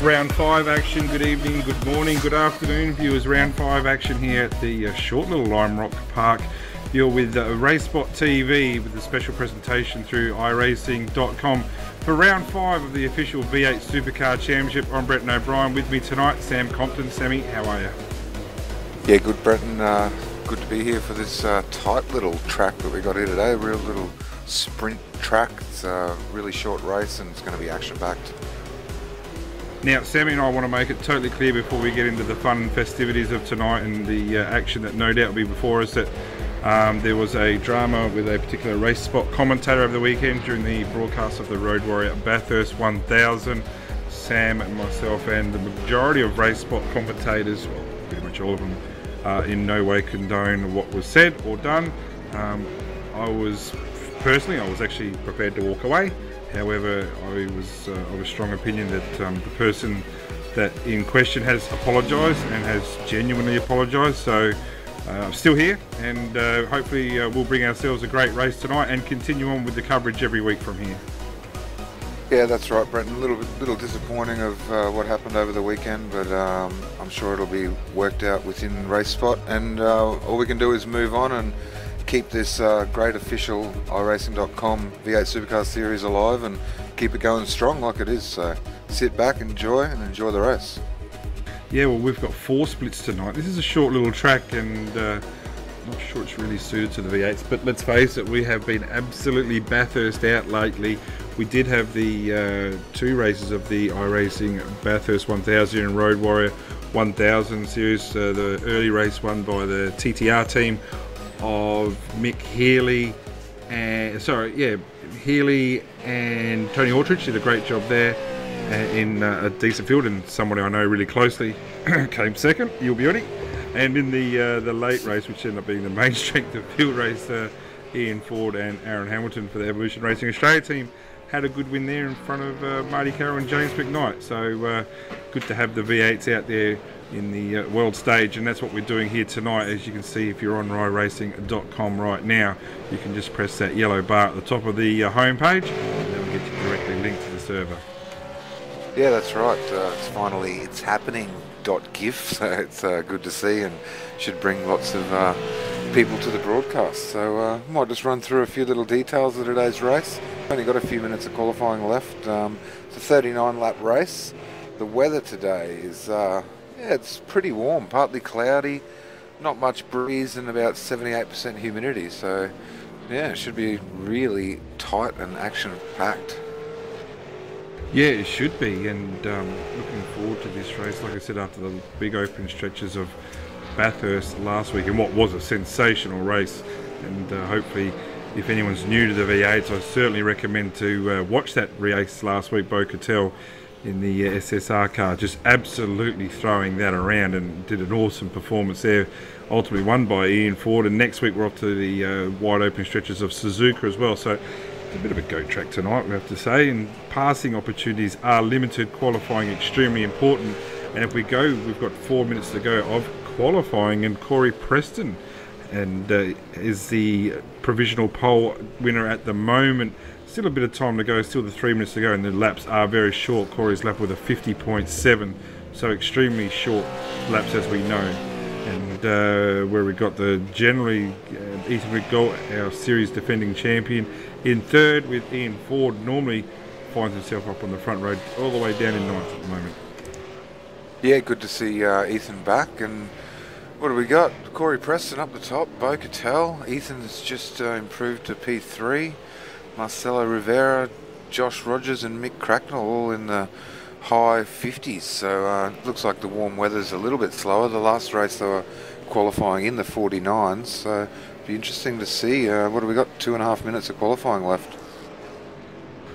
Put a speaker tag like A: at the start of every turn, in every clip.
A: Round 5 action, good evening, good morning, good afternoon viewers. Round 5 action here at the short little Lime Rock Park. You're with RaceSpotTV with a special presentation through iRacing.com for round 5 of the official V8 Supercar Championship. I'm Brett O'Brien. With me tonight, Sam Compton. Sammy, how are you?
B: Yeah, good, Brett, and good to be here for this tight little track that we got here today. A real little sprint track. It's a really short race and it's going to be action-packed.
A: Now, Sammy and I want to make it totally clear before we get into the fun festivities of tonight and the action that no doubt will be before us that there was a drama with a particular race spot commentator over the weekend during the broadcast of the Road Warrior Bathurst 1000. Sam and myself and the majority of race spot commentators, well, pretty much all of them, in no way condone what was said or done. I was actually prepared to walk away. However, I was of a strong opinion that the person that in question has apologised and has genuinely apologised. So I'm still here, and hopefully we'll bring ourselves a great race tonight and continue on with the coverage every week from here.
B: Yeah, that's right, Brett. A little disappointing of what happened over the weekend, but I'm sure it'll be worked out within RaceSpot, and all we can do is move on and keep this great official iRacing.com V8 Supercar series alive and keep it going strong like it is. So sit back, enjoy the race.
A: Yeah, well, we've got 4 splits tonight. This is a short little track, and I'm not sure it's really suited to the V8s, but let's face it, we have been absolutely Bathurst out lately. We did have the 2 races of the iRacing Bathurst 1000 and Road Warrior 1000 series. The early race won by the TTR team of Mick Healy and Healy and Tony Aldridge did a great job there in a decent field, and somebody I know really closely came second, you'll be ready. And in the late race, which ended up being the main strength of field race, Ian Ford and Aaron Hamilton for the Evolution Racing Australia team had a good win there in front of Marty Carroll and James McKnight. So good to have the V8s out there in the world stage, and that's what we're doing here tonight. As you can see, if you're on iRacing.com right now, you can just press that yellow bar at the top of the home page, and that'll get you directly linked to the server.
B: Yeah, that's right. It's happening .gif, so it's good to see and should bring lots of people to the broadcast. So might just run through a few little details of today's race. Only got a few minutes of qualifying left. It's a 39 lap race. The weather today is it's pretty warm, partly cloudy, not much breeze, and about 78% humidity. So yeah, it should be really tight and action packed.
A: Yeah, it should be, and looking forward to this race. Like I said, after the big open stretches of Bathurst last week, and what was a sensational race, and hopefully, if anyone's new to the V8s, I certainly recommend to watch that race last week. Bo Cattell in the SSR car just absolutely throwing that around and did an awesome performance there. Ultimately won by Ian Ford, and next week we're off to the wide open stretches of Suzuka as well. So it's a bit of a go track tonight, we have to say, and passing opportunities are limited, qualifying extremely important. And if we go, we've got 4 minutes to go of qualifying, and Corey Preston and is the provisional pole winner at the moment. Still a bit of time to go, still the 3 minutes to go, and the laps are very short. Corey's lap with a 50.7, so extremely short laps, as we know. And where we got the generally Ethan Rickgold, our series defending champion, in third, with Ian Ford normally finds himself up on the front road all the way down in ninth at the moment.
B: Yeah, good to see Ethan back. And what do we got? Corey Preston up the top, Bo Cattell. Ethan's just improved to P3. Marcelo Rivera, Josh Rogers and Mick Cracknell all in the high 50s. So it looks like the warm weather's a little bit slower. The last race they were qualifying in the 49s. So it'll be interesting to see. What do we got? 2.5 minutes of qualifying left.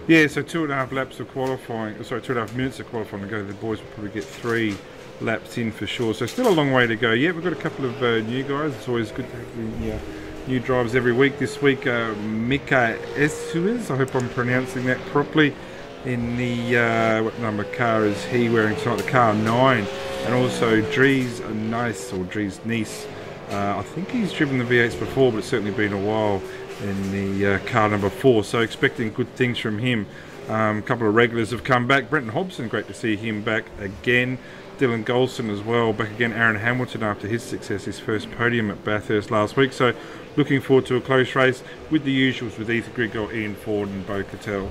A: Yeah, so 2.5 laps of qualifying, sorry, 2.5 minutes of qualifying to go. The boys will probably get 3 laps in for sure. So still a long way to go. Yeah, we've got a couple of new guys. It's always good to have the new drivers every week. This week, Mika Esuez, I hope I'm pronouncing that properly, in the, what number car is he wearing tonight? The car 9. And also Dries Nice, or Dries Nice. I think he's driven the V8s before, but it's certainly been a while, in the car number 4. So expecting good things from him. A couple of regulars have come back. Brenton Hobson, great to see him back again. Dylan Golson as well, back again. Aaron Hamilton after his success, his first podium at Bathurst last week. So looking forward to a close race with the usuals with Ethan Grigol, Ian Ford and Bo Cattell.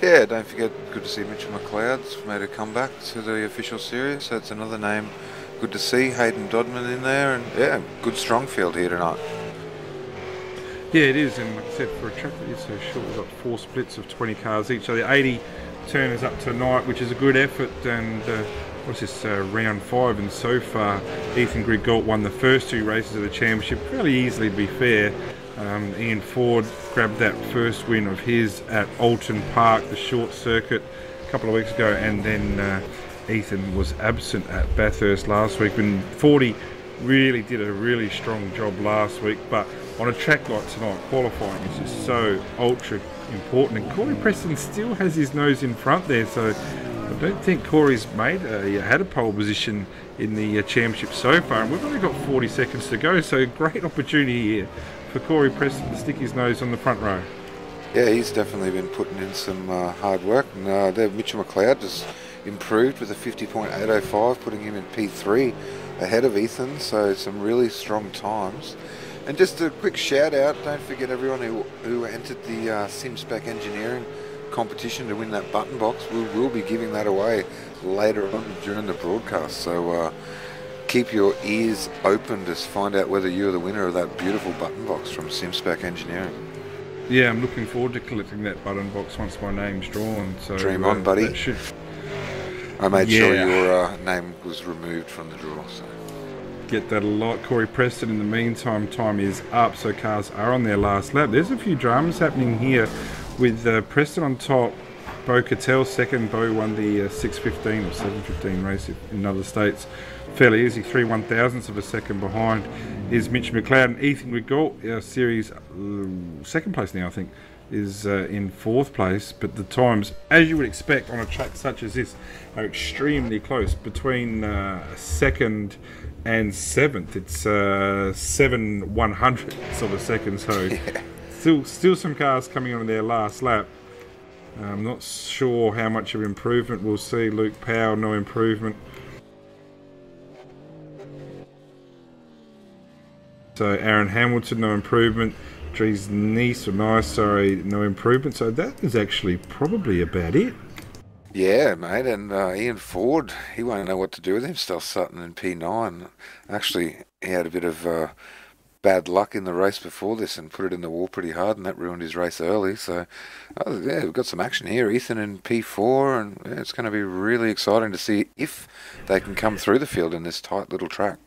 B: Yeah, don't forget, good to see Mitchell McLeod's made a comeback to the official series. So it's another name good to see. Hayden Dodman in there, and yeah, good strong field here tonight.
A: Yeah, it is, and like I said, for a track that is so short, we've got 4 splits of 20 cars each. So the 80 turners up tonight, which is a good effort. And what's this, round 5, and so far Ethan Grigol won the first 2 races of the championship fairly easily, to be fair. Ian Ford grabbed that first win of his at Alton Park, the short circuit, a couple of weeks ago, and then Ethan was absent at Bathurst last week. And Fordy really did a really strong job last week, but on a track like tonight, qualifying is just so ultra important. And Corey Preston still has his nose in front there, so I don't think Corey's had a pole position in the championship so far, and we've only got 40 seconds to go, so great opportunity here for Corey Preston to stick his nose on the front row.
B: Yeah, he's definitely been putting in some hard work, and there Mitchell McLeod just improved with a 50.805, putting him in P3 ahead of Ethan, so some really strong times. And just a quick shout out, don't forget everyone who entered the SimSpec Engineering competition to win that button box. We will be giving that away later on during the broadcast, so keep your ears open to find out whether you're the winner of that beautiful button box from SimSpec Engineering.
A: Yeah, I'm looking forward to collecting that button box once my name's drawn. So
B: dream on, buddy. I made sure your name was removed from the draw. So.
A: Get that a lot. Corey Preston, in the meantime, time is up, so cars are on their last lap. There's a few dramas happening here with Preston on top, Bo Cattell second. Bo won the 6:15 or 7:15 race in other states fairly easy. 3/1000ths of a second behind is Mitch McLeod, and Ethan Grigol, series second place now, I think, is in 4th place. But the times, as you would expect on a track such as this, are extremely close. Between 2nd and 7th, it's 7/100ths of a second. So yeah. still some cars coming on their last lap. I'm not sure how much of improvement we'll see. Luke Powell, no improvement. So Aaron Hamilton, no improvement. Dries Nice, no improvement. So that is actually probably about it.
B: Yeah, mate, and Ian Ford, he won't know what to do with himself, Sutton in P9. Actually, he had a bit of bad luck in the race before this and put it in the wall pretty hard, and that ruined his race early. So, yeah, we've got some action here. Ethan in P4, and yeah, it's going to be really exciting to see if they can come through the field in this tight little track.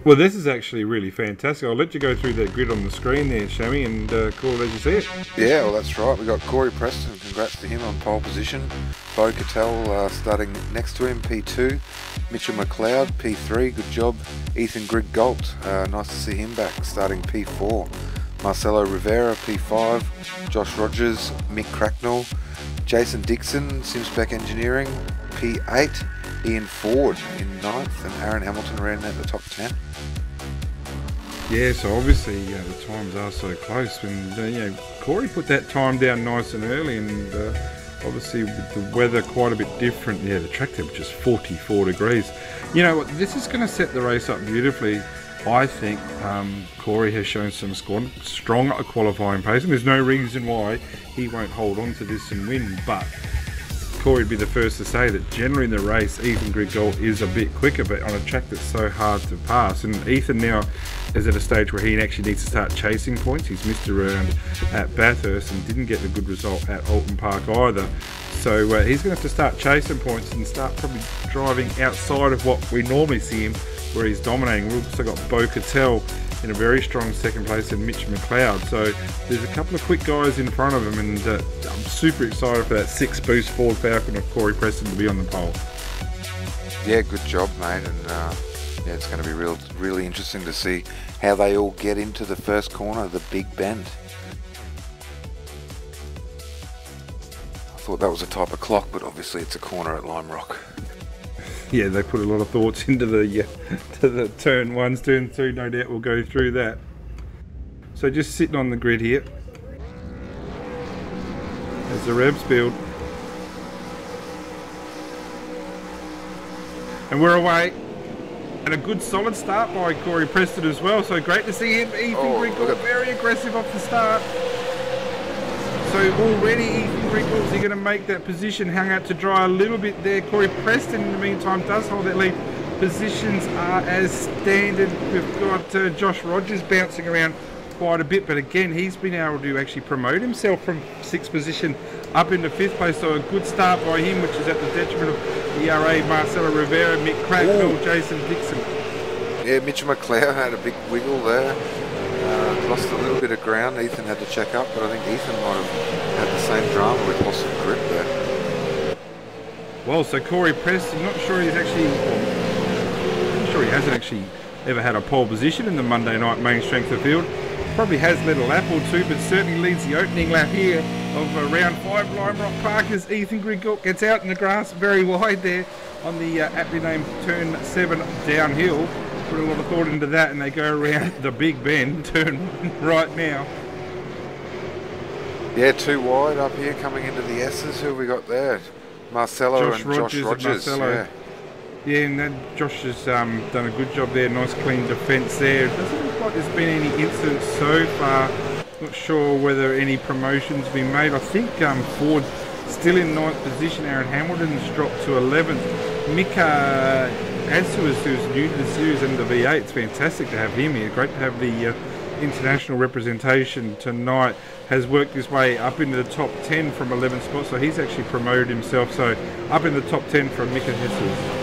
A: Well, this is actually really fantastic. I'll let you go through that grid on the screen there, Shammy, and call it as you see it.
B: Yeah, well, that's right. We've got Corey Preston. Congrats to him on pole position. Bo Cattell starting next to him, P2. Mitchell McLeod, P3. Good job. Ethan Grigol, nice to see him back, starting P4. Marcelo Rivera, P5. Josh Rogers, Mick Cracknell. Jason Dixon, SimSpec Engineering, P8. Ian Ford in 9th, and Aaron Hamilton ran at the top 10.
A: Yeah, so obviously the times are so close, and Corey put that time down nice and early, and obviously with the weather quite a bit different. Yeah, the track temperature is 44 degrees. You know what, this is going to set the race up beautifully. I think Corey has shown some strong qualifying pace, and there's no reason why he won't hold on to this and win, but Corey would be the first to say that generally in the race, Ethan Grigol is a bit quicker, but on a track that's so hard to pass. And Ethan now is at a stage where he actually needs to start chasing points. He's missed around at Bathurst and didn't get a good result at Alton Park either. So he's going to have to start chasing points and start probably driving outside of what we normally see him, where he's dominating. We've also got Bo Cattell in a very strong second place, and Mitch McLeod. So there's a couple of quick guys in front of him, and I'm super excited for that 6-boost Ford Falcon of Corey Preston to be on the pole.
B: Yeah, good job, mate, and yeah, it's going to be really interesting to see how they all get into the first corner, the Big Bend. I thought that was a type of clock, but obviously it's a corner at Lime Rock.
A: Yeah, they put a lot of thoughts into the to the turn 1, turn 2. No doubt we'll go through that. So just sitting on the grid here, as the revs build. And we're away. And a good solid start by Corey Preston as well. So great to see him. Ethan Griggle very aggressive off the start. So already Ethan Griggle is going to make that position hang out to dry a little bit there. Corey Preston in the meantime does hold that lead. Positions are as standard. We've got Josh Rogers bouncing around quite a bit, but again he's been able to actually promote himself from 6th position up into 5th place, so a good start by him, which is at the detriment of ERA, Marcelo Rivera, Mick Cracknell, Jason Dixon.
B: Yeah, Mitchell McLeod had a big wiggle there, lost a little bit of ground. Ethan had to check up, but I think Ethan might have had the same drama with loss of grip there.
A: Well, so Corey Preston, not sure he's actually, I'm sure he hasn't actually ever had a pole position in the Monday night main strength of field. Probably has led a lap or two, but certainly leads the opening lap here of round 5 Lime Rock Park as Ethan Griggle gets out in the grass very wide there on the aptly named turn 7 downhill. Put a lot of thought into that, and they go around the Big Bend, turn 1 right now.
B: Yeah, 2 wide up here coming into the S's. Who have we got there? Marcelo and Josh Rogers.
A: Yeah, and then Josh has done a good job there. Nice clean defence there. It doesn't look like there's been any incidents so far. Not sure whether any promotions have been made. I think Ford still in 9th position. Aaron Hamilton's dropped to 11th. Mika Asu, who's new to the series and the V8, it's fantastic to have him here. Great to have the international representation tonight. Has worked his way up into the top 10 from 11th spot, so he's actually promoted himself. So up in the top 10 from Mika Asu.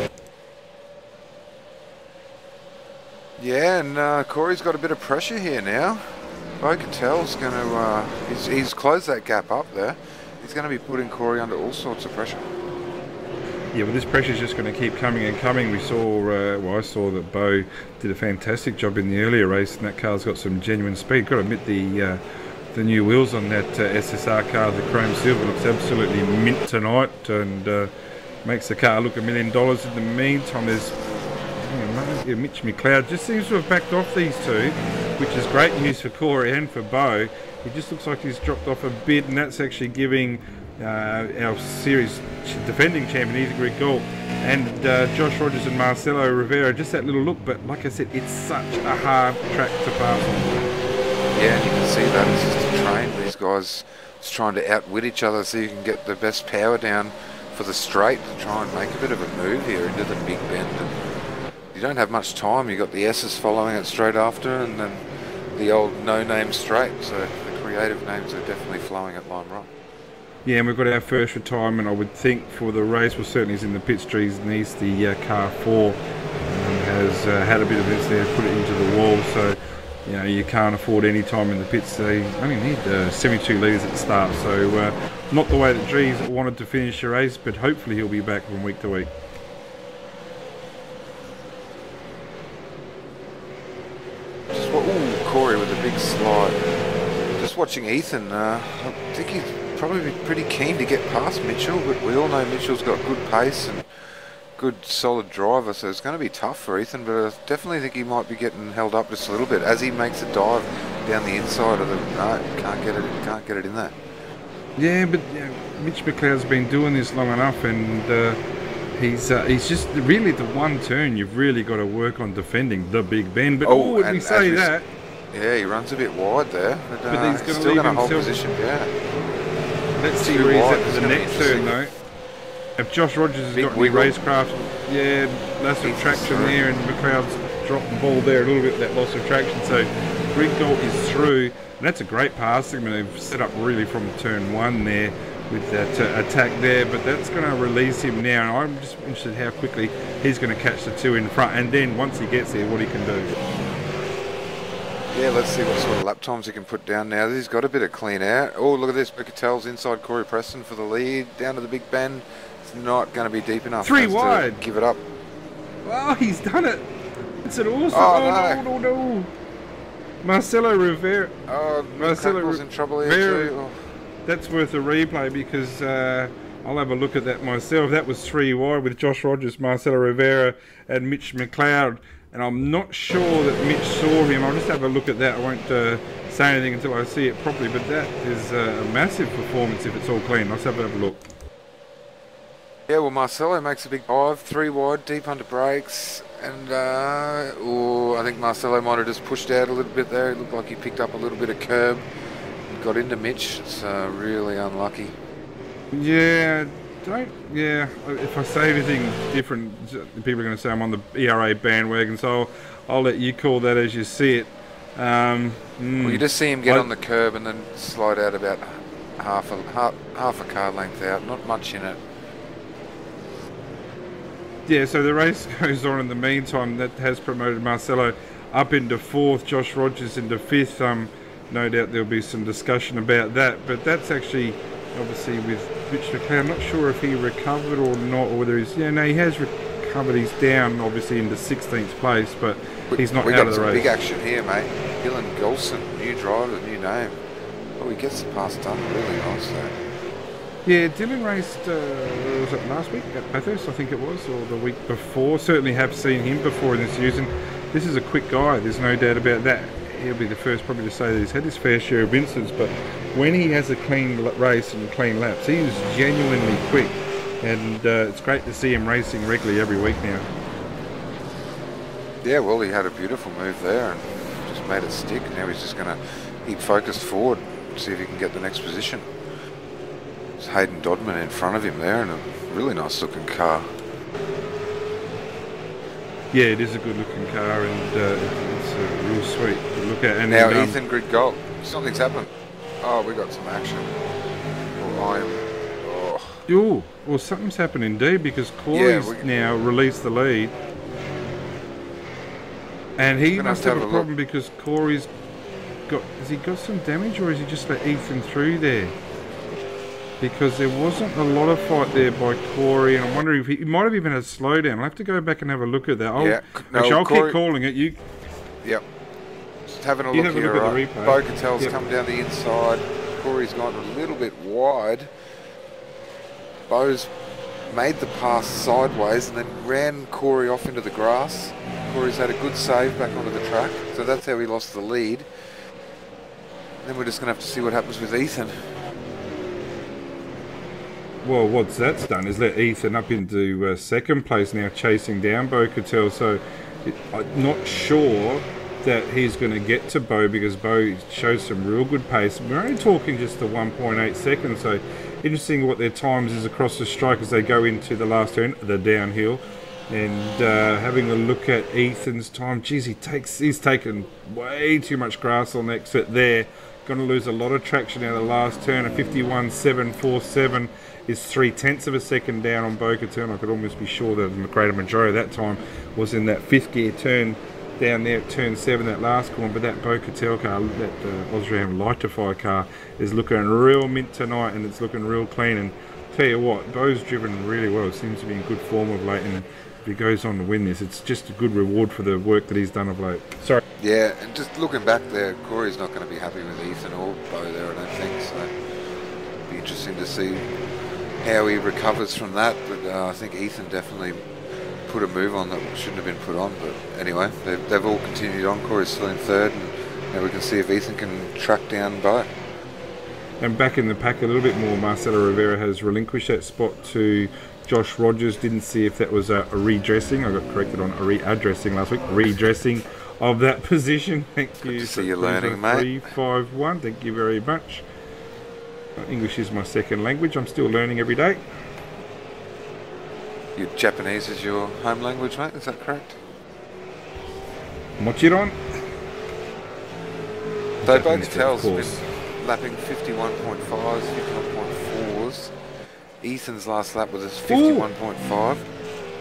B: Yeah, and Corey's got a bit of pressure here now. Bo Catel's going to, he's closed that gap up there. He's going to be putting Corey under all sorts of pressure.
A: Yeah, well, this pressure's just going to keep coming and coming. We saw, well, I saw that Bo did a fantastic job in the earlier race, and that car's got some genuine speed. Got to admit the new wheels on that SSR car, the chrome silver, looks absolutely mint tonight, and makes the car look $1 million. In the meantime, there's Mitch McLeod just seems to have backed off these two, which is great news for Corey and for Bo. He just looks like he's dropped off a bit, and that's actually giving our series defending champion Ethan Griggle and Josh Rogers and Marcelo Rivera just that little look. But like I said, it's such a hard track to pass on.
B: Yeah, and you can see that it's just a train. These guys just trying to outwit each other so you can get the best power down for the straight to try and make a bit of a move here into the Big Bend. And you don't have much time. You've got the S's following it straight after, and then the old no-name straight. So the creative names are definitely flowing at Lime Rock.
A: Yeah, and we've got our first retirement, I would think, for the race. Well, certainly he's in the pit streets needs the car 4. Has had a bit of this there, put it into the wall. So, you know, you can't afford any time in the pits. They only need 72 litres at the start. So, not the way that Drees wanted to finish the race, but hopefully he'll be back from week to week.
B: Corey with a big slide. Just watching Ethan, I think he's probably pretty keen to get past Mitchell, but we all know Mitchell's got good pace and good solid driver, so it's going to be tough for Ethan, but I definitely think he might be getting held up just a little bit as he makes a dive down the inside of the... No, can't get it in there.
A: Yeah, but Mitch McLeod's been doing this long enough, and he's just really the one turn you've really got to work on defending the Big Bend. But when we say that...
B: Yeah, he runs a bit wide there,
A: but he's
B: still going to hold position. Yeah.
A: Let's see where he's at for the next turn, though. If Josh Rogers has got any racecraft, yeah, loss of traction there, and McLeod's dropped the ball there a little bit, that loss of traction. So Griggle is through, and that's a great passing move, set up really from turn 1 there with that attack there, but that's going to release him now, and I'm just interested how quickly he's going to catch the 2 in front, and then once he gets there, what he can do.
B: Yeah, let's see what sort of lap times he can put down now. He's got a bit of clean air. Oh, look at this. Becatel's inside Corey Preston for the lead. Down to the Big Bend. It's not going to be deep enough.
A: 3 wide.
B: Give it up.
A: Oh, he's done it. It's an awesome...
B: Oh,
A: no. Marcelo Rivera.
B: Oh, Marcelo was in trouble here too. Oh.
A: That's worth a replay because I'll have a look at that myself. That was 3 wide with Josh Rogers, Marcelo Rivera and Mitch McLeod. And I'm not sure that Mitch saw him. I'll just have a look at that. I won't say anything until I see it properly, but that is a massive performance if it's all clean. Let's have a look.
B: Yeah, well, Marcelo makes a big dive, 3 wide, deep under brakes, and I think Marcelo might have just pushed out a little bit there. It looked like he picked up a little bit of curb and got into Mitch. It's really unlucky.
A: Yeah, if I say anything different, people are going to say I'm on the ERA bandwagon, so I'll let you call that as you see it.
B: Well, you just see him get on the curb and then slide out about half a car length out, not much in it.
A: Yeah, so the race goes on in the meantime. That has promoted Marcelo up into 4th, Josh Rogers into 5th. No doubt there'll be some discussion about that, but that's actually obviously with Rich McLeod. I'm not sure if he recovered or not, or whether he's... Yeah, no, he has recovered. He's down obviously into 16th place, but he's not out of the race.
B: Big action here, mate. Dylan Golson, new driver, new name. Oh, he gets the pass done really nice there.
A: Yeah, Dylan raced, was it last week at Bathurst, I think it was, or the week before. Certainly have seen him before in this season. This is a quick guy, there's no doubt about that. He'll be the first probably to say that he's had his fair share of incidents, but when he has a clean race and clean laps, he is genuinely quick. And it's great to see him racing regularly every week now.
B: Yeah, well, he had a beautiful move there and just made it stick. Now he's just going to keep focused forward and see if he can get the next position. There's Hayden Dodman in front of him there, and a really nice looking car.
A: Yeah, it is a good looking car, and it's real sweet to look at. And
B: now Ethan grid goal. Something's happened. Oh, we got some action.
A: Oh, well, something's happened indeed, because Corey's now released the lead. And he must have a problem because Corey's has he got some damage, or has he just let Ethan through there? Because there wasn't a lot of fight there by Corey, and I'm wondering if he might have even had a slowdown. I'll have to go back and have a look at that. I'll keep calling it.
B: Yep. Just having a look here, right? Bo-Catel's come down the inside. Corey's gone a little bit wide. Bo's made the pass sideways and then ran Corey off into the grass. Corey's had a good save back onto the track, so that's how he lost the lead. Then we're just going to have to see what happens with Ethan.
A: Well, what's that's done is let Ethan up into second place now, chasing down Bo-Catel. So I'm not sure that he's going to get to Bo, because Bo shows some real good pace. We're only talking just the 1.8 seconds, so interesting what their times is across the strike as they go into the last turn, the downhill. And having a look at Ethan's time, geez, he's taken way too much grass on the exit there. Going to lose a lot of traction out of the last turn. A 51.747 is 0.3 of a second down on Bo-Catel. I could almost be sure that the greater majority of that time was in that 5th gear turn down there at turn 7, that last corner. But that Bo-Catel car, that Osram Lightify car, is looking real mint tonight, and it's looking real clean. And tell you what, Bo's driven really well. It seems to be in good form of late, and if he goes on to win this, it's just a good reward for the work that he's done of late. Sorry.
B: Yeah, and just looking back there, Corey's not going to be happy with Ethan or Bo there, I don't think. So it'll be interesting to see how he recovers from that. But I think Ethan definitely put a move on that shouldn't have been put on. But anyway, they've all continued on. Corey's still in 3rd, and now we can see if Ethan can track down Bo.
A: And back in the pack a little bit more, Marcelo Rivera has relinquished that spot to Josh Rogers. Didn't see if that was a redressing. I got corrected on a readdressing last week. Redressing of that position. Thank you.
B: Good to see you learning, mate.
A: 351. Thank you very much. English is my second language. I'm still learning every day.
B: Your Japanese is your home language, mate? Is that correct?
A: Mochiron.
B: So Bo-Catel's been lapping 51.5s, 51.4s. Ethan's last lap was 51.5.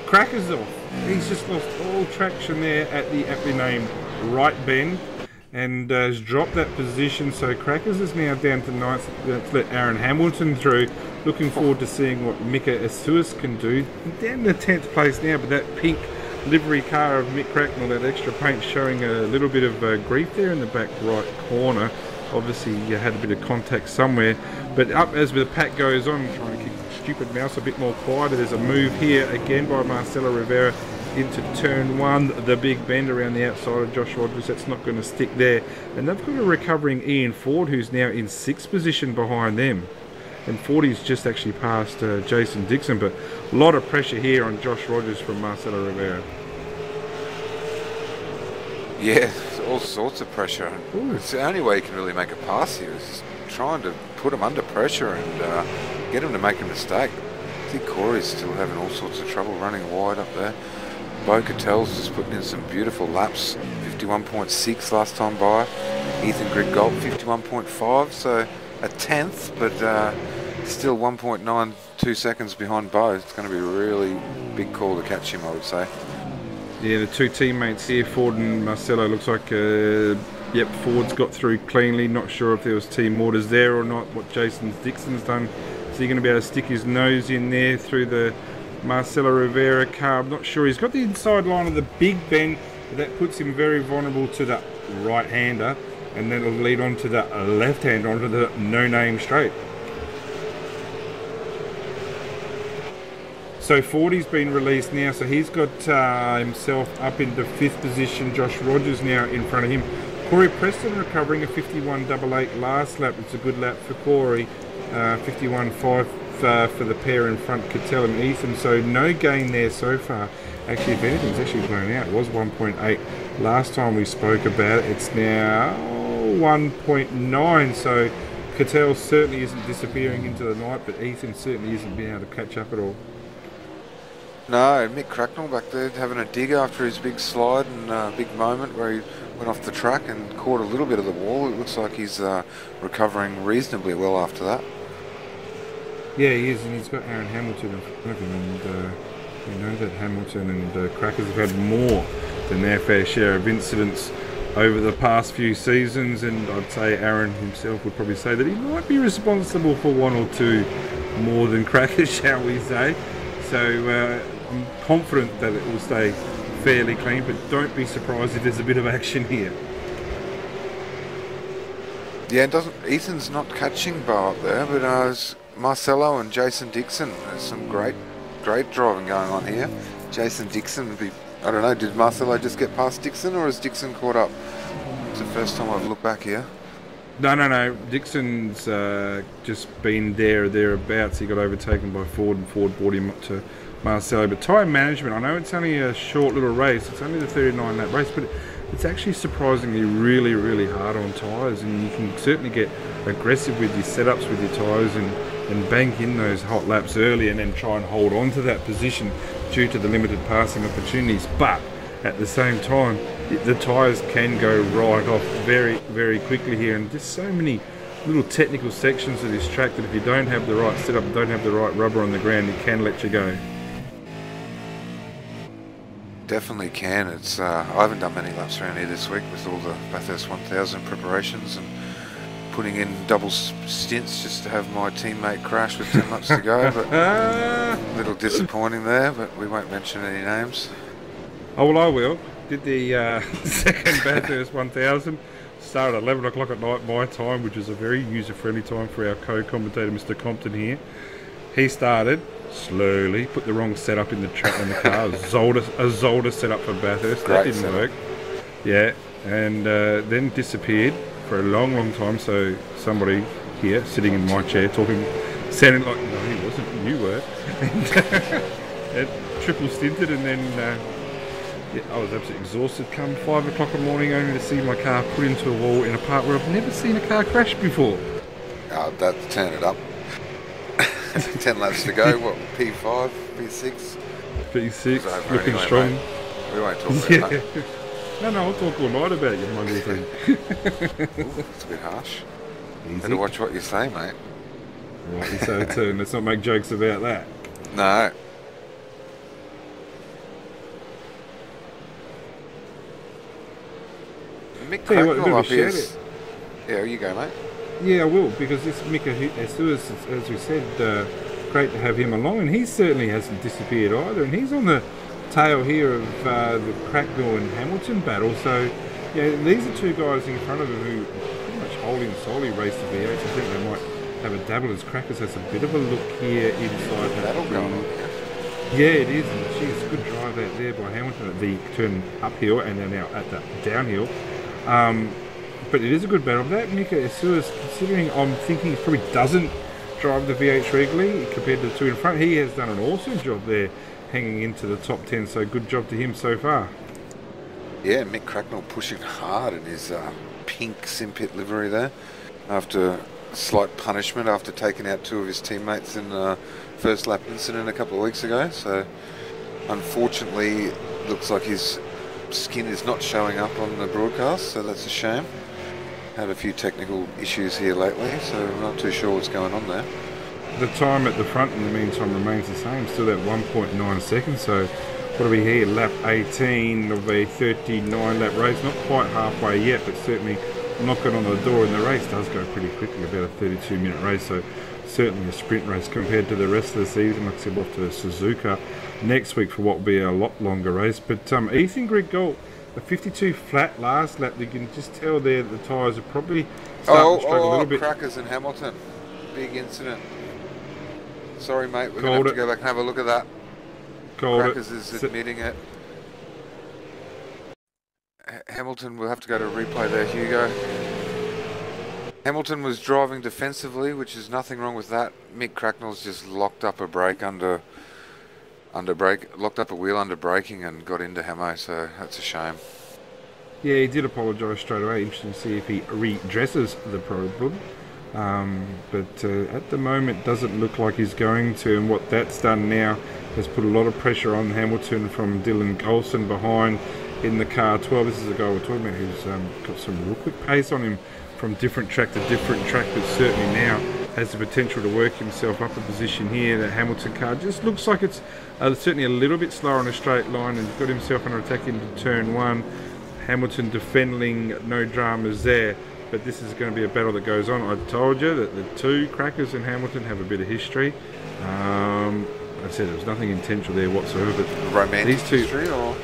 A: Crackers off. He's just lost all traction there at the aptly named right bend, and has dropped that position. So Crackers is now down to 9th. Let's let Aaron Hamilton through. Looking forward to seeing what Mika Asuas can do. Down to 10th place now, but that pink livery car of Mick Cracknell, that extra paint, showing a little bit of grief there in the back right corner. Obviously you had a bit of contact somewhere, but up as the pack goes on, trying to keep the stupid mouse a bit more quieter. There's a move here again by Marcelo Rivera into turn 1, the big bend around the outside of Josh Rogers. That's not going to stick there. And they've got a recovering Ian Ford, who's now in 6th position behind them. And Fordy's just actually passed Jason Dixon, but a lot of pressure here on Josh Rogers from Marcelo Rivera.
B: Yeah, all sorts of pressure.
A: Ooh.
B: It's the only way you can really make a pass here is trying to put him under pressure and get him to make a mistake. I think Corey's still having all sorts of trouble running wide up there. Bo Catel's just putting in some beautiful laps. 51.6 last time by. Ethan Griggold 51.5, so a 10th, but still 1.92 seconds behind Bo. It's going to be a really big call to catch him, I would say.
A: Yeah, the two teammates here, Ford and Marcelo, looks like, yep, Ford's got through cleanly. Not sure if there was team orders there or not, what Jason Dixon's done. Is he going to be able to stick his nose in there through the Marcelo Rivera car? I'm not sure. He's got the inside line of the big bend. That puts him very vulnerable to the right-hander, and then it'll lead on to the left-hander onto the no-name straight. So Fordy's been released now, so he's got himself up into 5th position. Josh Rogers now in front of him. Corey Preston recovering a 51.88 last lap. It's a good lap for Corey. 51.5 for the pair in front, Cattell and Ethan. So no gain there so far. Actually, if anything's actually blown out. It was 1.8 last time we spoke about it. It's now 1.9. So Cattell certainly isn't disappearing into the night, but Ethan certainly isn't being able to catch up at all.
B: No, Mick Cracknell back there having a dig after his big slide and big moment where he went off the track and caught a little bit of the wall. It looks like he's recovering reasonably well after that.
A: Yeah, he is, and he's got Aaron Hamilton in front of him, and we know that Hamilton and Crackers have had more than their fair share of incidents over the past few seasons, and I'd say Aaron himself would probably say that he might be responsible for 1 or 2 more than Crackers, shall we say. So I'm confident that it will stay fairly clean, but don't be surprised if there's a bit of action here.
B: Yeah, Ethan's not catching Bo up there, but Marcelo and Jason Dixon, there's some great driving going on here. Jason Dixon would be, I don't know, did Marcelo just get past Dixon, or has Dixon caught up? It's the first time I've looked back here.
A: No. Dixon's just been thereabouts. He got overtaken by Ford, and Ford brought him up to Marcelo. But tyre management, I know it's only a short little race. It's only the 39 lap race, but it's actually surprisingly really, really hard on tyres, and you can certainly get aggressive with your setups with your tyres and bank in those hot laps early and then try and hold on to that position due to the limited passing opportunities. But at the same time, the tyres can go right off very, very quickly here, and there's so many little technical sections of this track that if you don't have the right setup, don't have the right rubber on the ground, it can let you go.
B: Definitely can. It's I haven't done many laps around here this week with all the Bathurst 1000 preparations and putting in double stints just to have my teammate crash with 10 laps to go, but a little disappointing there, but we won't mention any names.
A: Oh, well, I will. Did the second Bathurst 1000, started at 11 o'clock at night my time, which is a very user-friendly time for our co-commentator, Mr. Compton here. He started slowly, put the wrong setup in the car, a Zolder setup for Bathurst. That didn't work. Yeah, and then disappeared for a long, long time. So somebody here, sitting in my chair, talking, sounding like, no, he wasn't, you were. And triple stinted, and then yeah, I was absolutely exhausted. Come 5 o'clock in the morning, only to see my car put into a wall in a part where I've never seen a car crash before.
B: Oh, that's turn it up. 10 laps to go, what, P5, P6?
A: P6, looking anyway, strong.
B: Mate. We won't talk about that.
A: No, I'll talk all night about it, you mongrel thing.
B: Ooh, it's a bit harsh.
A: Easy.
B: Better watch what you say, mate.
A: Rightly so too, and let's not make jokes about that.
B: No. Mick Cracknell up here. Yeah, you go, mate.
A: Yeah, I will, because this Mick, as we said, great to have him along, and he certainly hasn't disappeared either, and he's on the tail here of the Cracknell and Hamilton battle. So, yeah, these are two guys in front of him who pretty much wholly and solely race the V8. I think they might have a dabble as Crackers has a bit of a look here inside that Yeah, it is. And geez, good drive out there by Hamilton at the turn uphill and then now at the downhill. But it is a good battle. That Mika Isuas, considering I'm thinking he probably doesn't drive the V8 regularly compared to the two in front, he has done an awesome job there hanging into the top 10. So good job to him so far.
B: Yeah, Mick Cracknell pushing hard in his pink Simpit livery there after slight punishment after taking out two of his teammates in the first lap incident a couple of weeks ago. So unfortunately looks like his skin is not showing up on the broadcast, so that's a shame. Had a few technical issues here lately, so I'm not too sure what's going on there.
A: The time at the front in the meantime remains the same, still at 1.9 seconds. So what are we here, lap 18 of a 39 lap race, not quite halfway yet, but certainly knocking on the door, and the race does go pretty quickly, about a 32-minute race, so certainly a sprint race compared to the rest of the season. Like I said, off to Suzuka next week for what will be a lot longer race. But Ethan Grigol, a 52 flat last lap, you can just tell there that the tyres are probably starting to struggle a little bit.
B: Crackers in Hamilton, big incident. Sorry mate, we're going to have to go back and have a look at that. Crackers is admitting it. Hamilton will have to go to replay there, Hugo. Hamilton was driving defensively, which is nothing wrong with that. Mick Cracknell's just locked up a brake locked up a wheel under braking and got into Hamo, so that's a shame.
A: Yeah, he did apologise straight away. Interesting to see if he redresses the problem. But at the moment doesn't look like he's going to, and what that's done now has put a lot of pressure on Hamilton from Dylan Golson behind in the car 12. This is a guy we're talking about who's got some real quick pace on him from different track to different track, but certainly now has the potential to work himself up a position here. That Hamilton car just looks like it's certainly a little bit slower on a straight line, and got himself under attack into turn one. Hamilton defending, no dramas there, but this is going to be a battle that goes on. I told you that the two Crackers and Hamilton have a bit of history. I said there was nothing intentional there whatsoever, but
B: romantic
A: these two,
B: history, or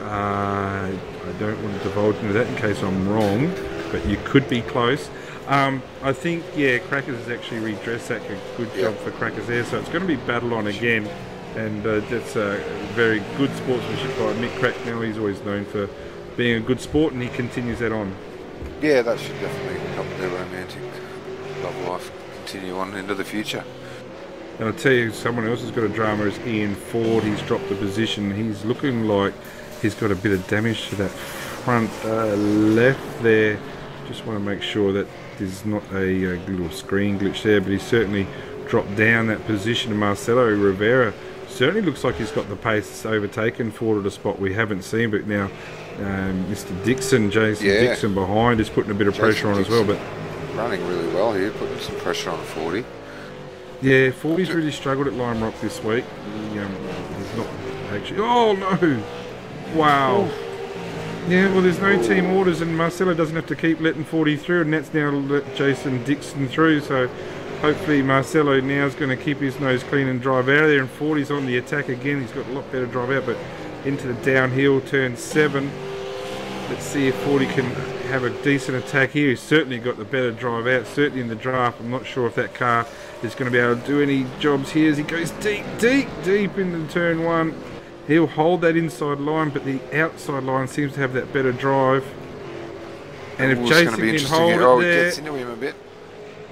A: I don't want to divulge into that in case I'm wrong, but you could be close. I think, yeah, Crackers has actually redressed that. Good job for Crackers there. So it's going to be battle on again, and that's very good sportsmanship by Mick Cracknell. He's always known for being a good sport, and he continues that on.
B: Yeah, that should definitely help their romantic love life continue on into the future.
A: And I'll tell you, someone else has got a drama is Ian Ford. He's dropped the position. He's looking like he's got a bit of damage to that front left there. Just want to make sure that there's not a little screen glitch there, but he's certainly dropped down that position. And Marcelo Rivera certainly looks like he's got the pace overtaken Ford at a spot we haven't seen, but now Mr. Dixon, Jason Dixon behind is putting a bit of pressure on as well. But
B: running really well here, putting some pressure on 40.
A: Yeah, 40's really struggled at Lime Rock this week. He's not actually. Oh no! Wow. Oh. Yeah, well, there's no team orders, and Marcelo doesn't have to keep letting 40 through, and that's now let Jason Dixon through. So hopefully Marcelo now is going to keep his nose clean and drive out of there. And 40's on the attack again. He's got a lot better drive out, but into the downhill turn 7. Let's see if 40 can have a decent attack here. He's certainly got the better drive out, certainly in the draft. I'm not sure if that car is going to be able to do any jobs here as he goes deep into turn 1. He'll hold that inside line, but the outside line seems to have that better drive. And if Jason can hold it there,
B: gets into him a bit.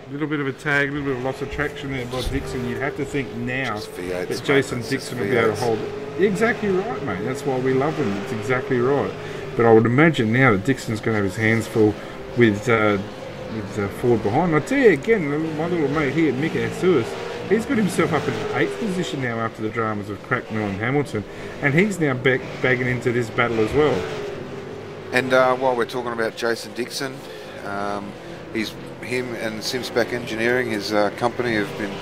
A: A little bit of a tag, a little bit of loss of traction there by Dixon. You'd have to think now that Jason Dixon will be able to hold it. Exactly right, mate. That's why we love him. It's exactly right. But I would imagine now that Dixon's going to have his hands full with Ford behind. I tell you again, my little mate here, Mick Asuas, he's got himself up in the 8th position now after the dramas of Cracknell and Hamilton, and he's now bagging into this battle as well.
B: And while we're talking about Jason Dixon, him and Simspec Engineering, his company, have been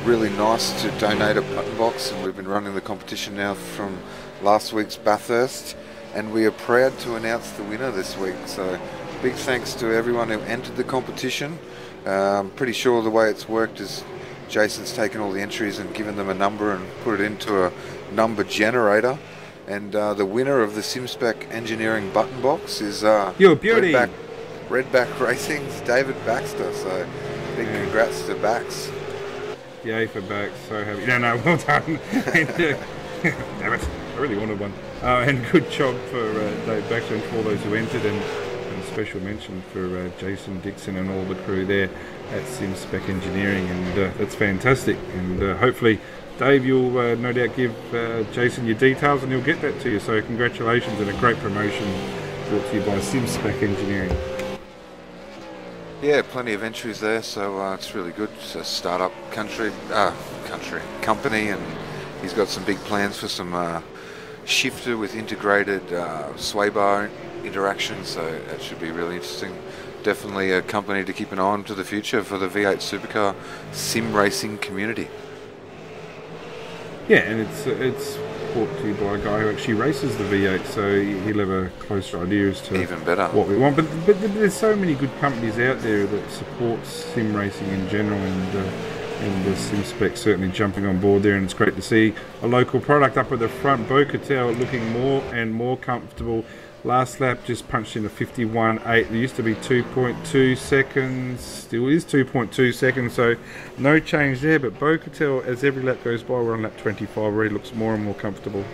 B: really nice to donate a button box, and we've been running the competition now from last week's Bathurst, and we are proud to announce the winner this week. So big thanks to everyone who entered the competition. Pretty sure the way it's worked is Jason's taken all the entries and given them a number and put it into a number generator, and the winner of the Simspec Engineering button box is Redback Racing's David Baxter. So big congrats to Bax.
A: Yay for back, so happy. No, well done. And, damn it, I really wanted one. And good job for Dave Baxter and for all those who entered, and a special mention for Jason Dixon and all the crew there at SimSpec Engineering, and that's fantastic. And hopefully, Dave, you'll no doubt give Jason your details and he'll get that to you. So congratulations, and a great promotion brought to you by SimSpec Engineering.
B: Yeah, plenty of entries there, so it's really good. It's a startup company, and he's got some big plans for some shifter with integrated sway bar interaction, so that should be really interesting. Definitely a company to keep an eye on to the future for the V8 Supercar sim racing community.
A: Yeah, and it's brought to you by a guy who actually races the V8, so he'll have a closer idea as to
B: even better
A: what we want. But there's so many good companies out there that support sim racing in general, and the SimSpec certainly jumping on board there, and it's great to see a local product up at the front. Bo-Catel looking more and more comfortable. Last lap just punched in a 51.8. There used to be 2.2 seconds, still is 2.2 seconds, so no change there. But Bo-Catel, as every lap goes by, we're on lap 25, already looks more and more comfortable.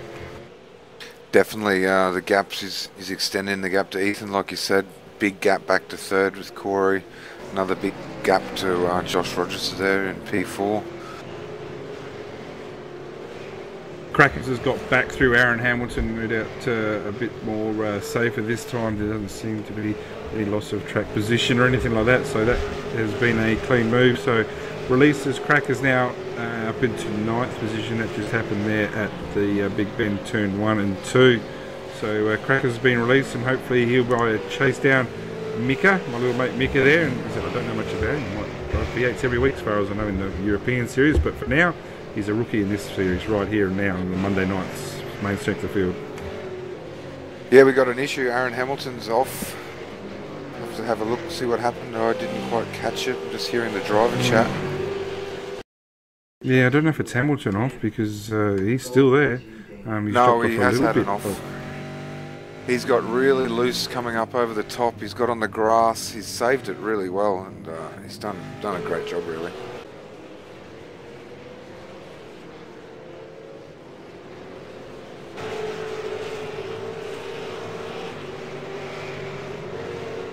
B: Definitely, the gaps is extending the gap to Ethan, like you said. Big gap back to third with Corey. Another big gap to Josh Rogers there in P4.
A: Crackers has got back through Aaron Hamilton, no doubt a bit more safer this time. There doesn't seem to be any loss of track position or anything like that, so that has been a clean move. So releases Crackers now up into 9th position. That just happened there at the Big Bend turn 1 and 2. So Crackers has been released, and hopefully he'll by chase down Mika, my little mate Mika there. And I don't know much about him. He might drive V8s every week as far as I know in the European series, but for now he's a rookie in this series right here and now on the Monday night's main strength of field.
B: Yeah, we got an issue. Aaron Hamilton's off. Have to have a look and see what happened. I didn't quite catch it. I'm just hearing the driver chat.
A: Yeah, I don't know if it's Hamilton off because he's still there.
B: No, he has had it off. He's got really loose coming up over the top. He's got on the grass. He's saved it really well, and he's done a great job, really.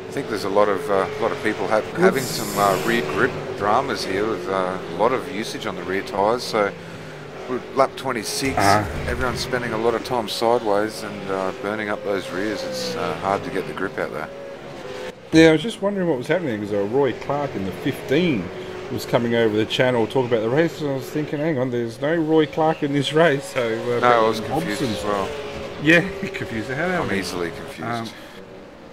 B: I think there's a lot of people having some rear grip dramas here with a lot of usage on the rear tyres. So we're lap 26, everyone's spending a lot of time sideways and burning up those rears. It's hard to get the grip out there.
A: Yeah, I was just wondering what was happening because Roy Clark in the 15 was coming over the channel talking about the race, and I was thinking, hang on, there's no Roy Clark in this race. So
B: no, I was confused as well.
A: Yeah, confused the hell out of me.
B: I'm easily confused.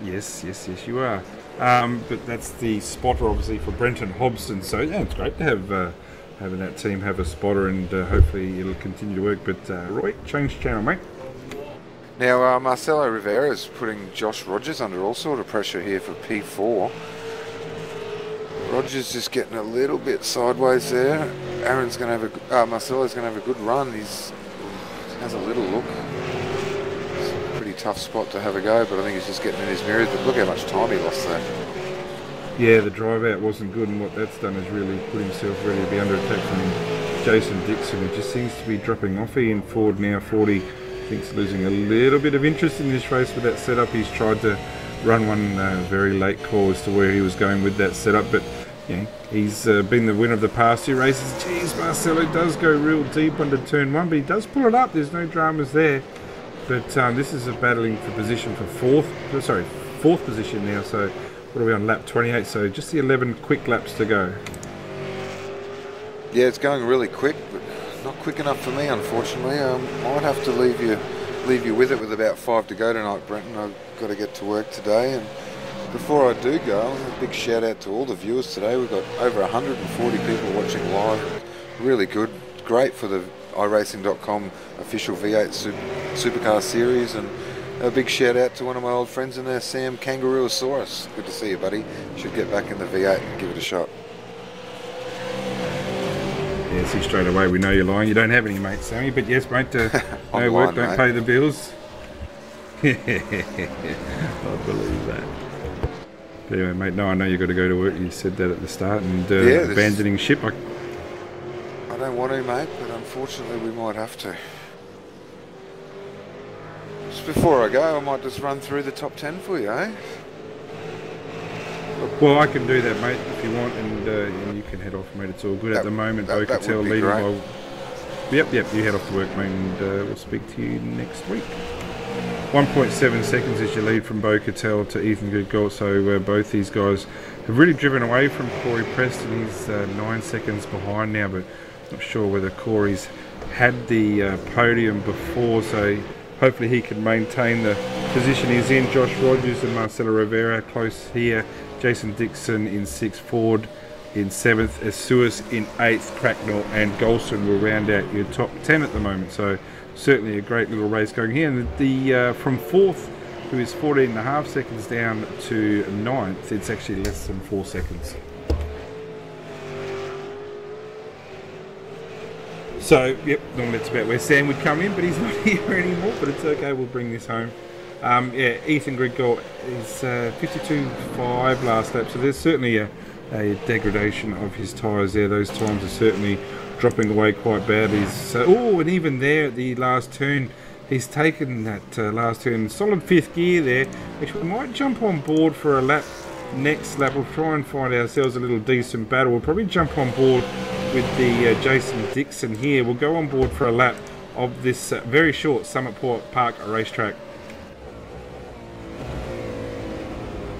A: Yes, you are. But that's the spotter, obviously, for Brenton Hobson. So yeah, it's great to have having that team have a spotter, and hopefully it'll continue to work. But Roy, change channel, mate.
B: Now Marcelo Rivera is putting Josh Rogers under all sort of pressure here for P4. Rogers just getting a little bit sideways there. Aaron's going to have Marcelo's going to have a good run. He has a little look. Tough spot to have a go, but I think he's just getting in his mirrors. But look how much time he lost there.
A: Yeah, the drive out wasn't good, and what that's done is really put himself ready to be under attack from Jason Dixon. It just seems to be dropping off. Ian Ford now 40, thinks losing a little bit of interest in this race with that setup. He's tried to run one very late call as to where he was going with that setup, but yeah, he's been the winner of the past 2 races. Geez, Marcelo does go real deep under turn 1, but he does pull it up. There's no dramas there. But this is a battling for position for fourth position now. So what are we on, lap 28? So just the 11 quick laps to go.
B: Yeah, it's going really quick, but not quick enough for me, unfortunately. I might have to leave you with it with about 5 to go tonight, Brenton. I've got to get to work today, and before I do go, a big shout out to all the viewers today. We've got over 140 people watching live. Really good, great for the iRacing.com official V8 Supercar series, and a big shout out to one of my old friends in there, Sam Kangaroosaurus. Good to see you, buddy. Should get back in the V8 and give it a shot.
A: Yeah, see, straight away we know you're lying. You don't have any mates, Sammy, but yes, mate, no work, don't pay the bills. I believe that. But anyway, mate, no, I know you've got to go to work. You said that at the start, and abandoning ship.
B: don't want to, mate, but unfortunately we might have to. Just before I go, I might just run through the top 10 for you, eh?
A: Well, I can do that, mate, if you want, and you can head off, mate. It's all good at the moment. Bo-Cattell leading by... Yep, you head off to work, mate, and we'll speak to you next week. 1.7 seconds is your lead from Bo-Cattell to Ethan Goodgold, so both these guys have really driven away from Corey Preston. He's 9 seconds behind now, but not sure whether Corey's had the podium before, so hopefully he can maintain the position he's in. Josh Rogers and Marcelo Rivera close here. Jason Dixon in 6th, Ford in 7th, Asuas in 8th, Cracknell and Golson will round out your top 10 at the moment. So certainly a great little race going here. And the from 4th, who is 14.5 seconds down, to 9th, it's actually less than 4 seconds. So, yep, normally it's about where Sam would come in, but he's not here anymore, but it's okay, we'll bring this home. Yeah, Ethan Grigor is 52.5 last lap, so there's certainly a degradation of his tyres there. Those times are certainly dropping away quite badly. So, oh, and even there at the last turn, he's taken that last turn, solid 5th gear there, which we might jump on board for a lap. Next lap, we'll try and find ourselves a little decent battle. We'll probably jump on board with the Jason Dixon here. We'll go on board for a lap of this very short Summit Park racetrack.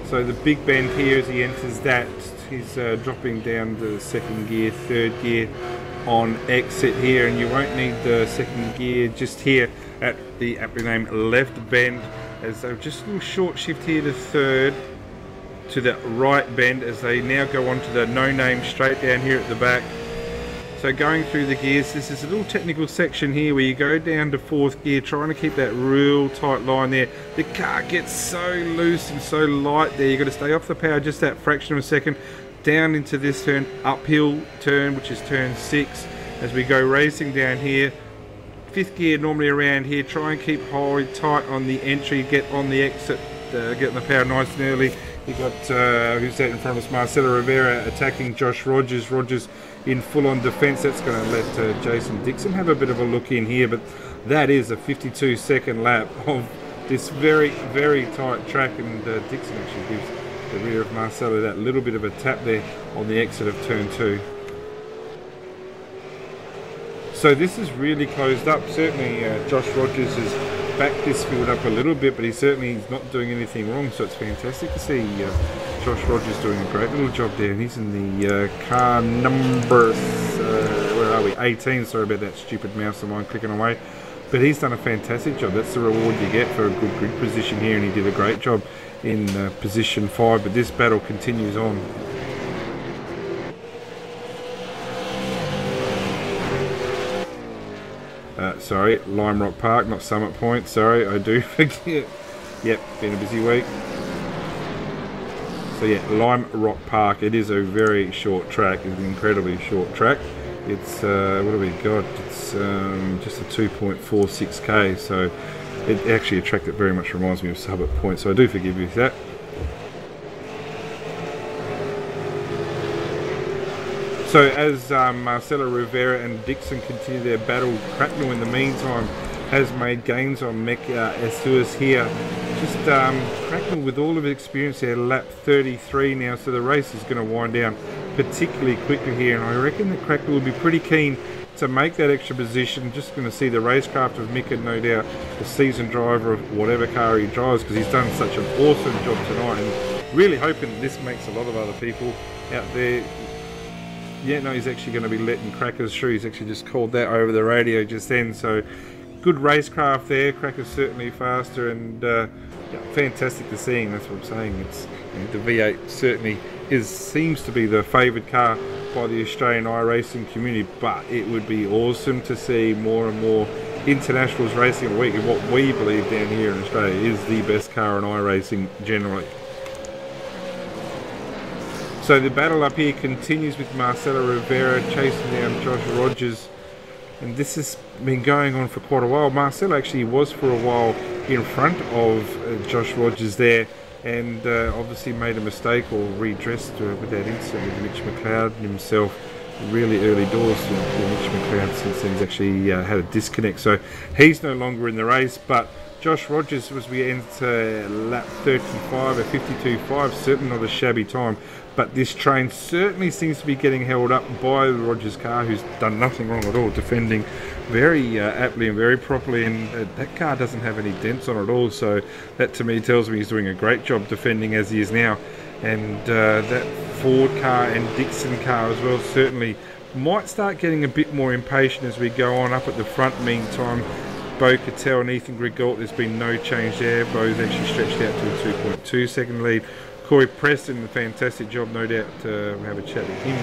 A: So the big bend here as he enters that, he's dropping down the 2nd gear, 3rd gear on exit here, and you won't need the 2nd gear just here at the aptly named left bend, as they've just a little short shift here to 3rd, to the right bend as they now go on to the no name straight down here at the back. So going through the gears, this is a little technical section here where you go down to 4th gear, trying to keep that real tight line there. The car gets so loose and so light there, you've got to stay off the power just that fraction of a second. Down into this turn, uphill turn, which is turn 6, as we go racing down here. 5th gear normally around here, try and keep tight on the entry, get on the exit, getting the power nice and early. You've got, who's that in front of us, Marcelo Rivera attacking Josh Rogers. Rogers in full-on defence. That's going to let Jason Dixon have a bit of a look in here, but that is a 52-second lap of this very, very tight track, and Dixon actually gives the rear of Marcelo that little bit of a tap there on the exit of turn 2. So this is really closed up. Certainly Josh Rogers has backed this field up a little bit, but he's not doing anything wrong, so it's fantastic to see Josh Rogers doing a great little job there, and he's in the car number, where are we, 18, sorry about that stupid mouse of mine clicking away, but he's done a fantastic job. That's the reward you get for a good grid position here, and he did a great job in position 5, but this battle continues on. Sorry, Lime Rock Park, not Summit Point, sorry, I do forget. Yep, been a busy week. So yeah, Lime Rock Park, it is a very short track, it's an incredibly short track. It's, what have we got? It's just a 2.46k, so it actually a track that very much reminds me of Summit Point, so I do forgive you for that. So as Marcelo Rivera and Dixon continue their battle, Cracknell in the meantime has made gains on Asuas here. Just Cracknell with all of his experience there, lap 33 now, so the race is going to wind down particularly quickly here, and I reckon that Cracknell will be pretty keen to make that extra position. Just going to see the racecraft of Mika, no doubt, the seasoned driver of whatever car he drives, because he's done such an awesome job tonight, and really hoping that this makes a lot of other people out there. Yeah, no, he's actually going to be letting Crackers through. He's actually just called that over the radio just then. So, good racecraft there. Crackers certainly faster, and yeah, fantastic to see. That's what I'm saying. It's, you know, the V8 certainly seems to be the favoured car by the Australian iRacing community. But it would be awesome to see more and more internationals racing a week. And what we believe down here in Australia is the best car in iRacing generally. So the battle up here continues with Marcelo Rivera chasing down Josh Rogers, and this has been going on for quite a while. Marcelo actually was for a while in front of Josh Rogers there, and obviously made a mistake or redressed with that incident with Mitch McLeod himself really early doors for Mitch McLeod since he's actually had a disconnect. So he's no longer in the race, but Josh Rogers, as we enter lap 35 at 52.5, certainly not a shabby time. But this train certainly seems to be getting held up by the Rogers car, who's done nothing wrong at all, defending very aptly and very properly, and that car doesn't have any dents on it at all, so that to me tells me he's doing a great job defending as he is now. And that Ford car and Dixon car as well certainly might start getting a bit more impatient as we go on up at the front. Meantime, Bo Cattell and Ethan Grigault, there's been no change there. Bo's actually stretched out to a 2.2 second lead. Corey Preston, a fantastic job, no doubt. We'll have a chat with him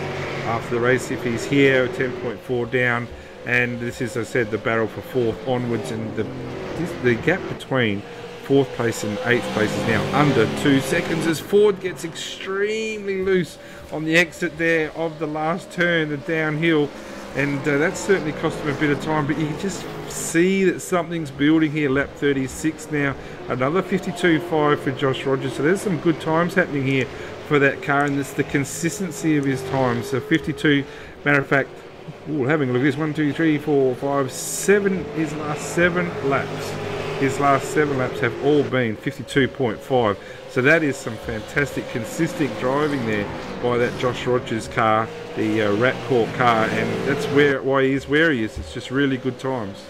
A: after the race if he's here. 10.4 down, and this is, as I said, the battle for fourth onwards, and the gap between fourth place and eighth place is now under 2 seconds as Ford gets extremely loose on the exit there of the last turn, the downhill, and that certainly cost him a bit of time, but you can just see that something's building here. Lap 36 now, another 52.5 for Josh Rogers, so there's some good times happening here for that car, and it's the consistency of his times. So 52, matter of fact, having a look at this, 1, 2, 3, 4, 5, 7, his last 7 laps. His last 7 laps have all been 52.5. So that is some fantastic, consistent driving there by that Josh Rogers car, the Rat Court car, and that's why he is where he is. It's just really good times.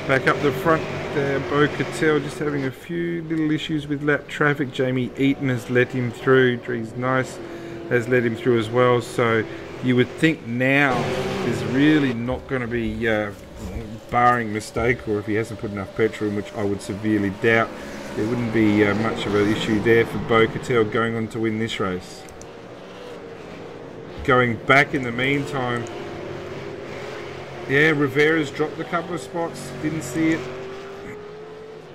A: Back up the front there, Bo Cattell just having a few little issues with lap traffic. Jamie Eaton has let him through. Dries Nice has let him through as well. So you would think now there's really not going to be, barring mistake, or if he hasn't put enough petrol in, which I would severely doubt, there wouldn't be much of an issue there for Bo Cattell going on to win this race. Going back in the meantime, yeah, Rivera's dropped a couple of spots, didn't see it,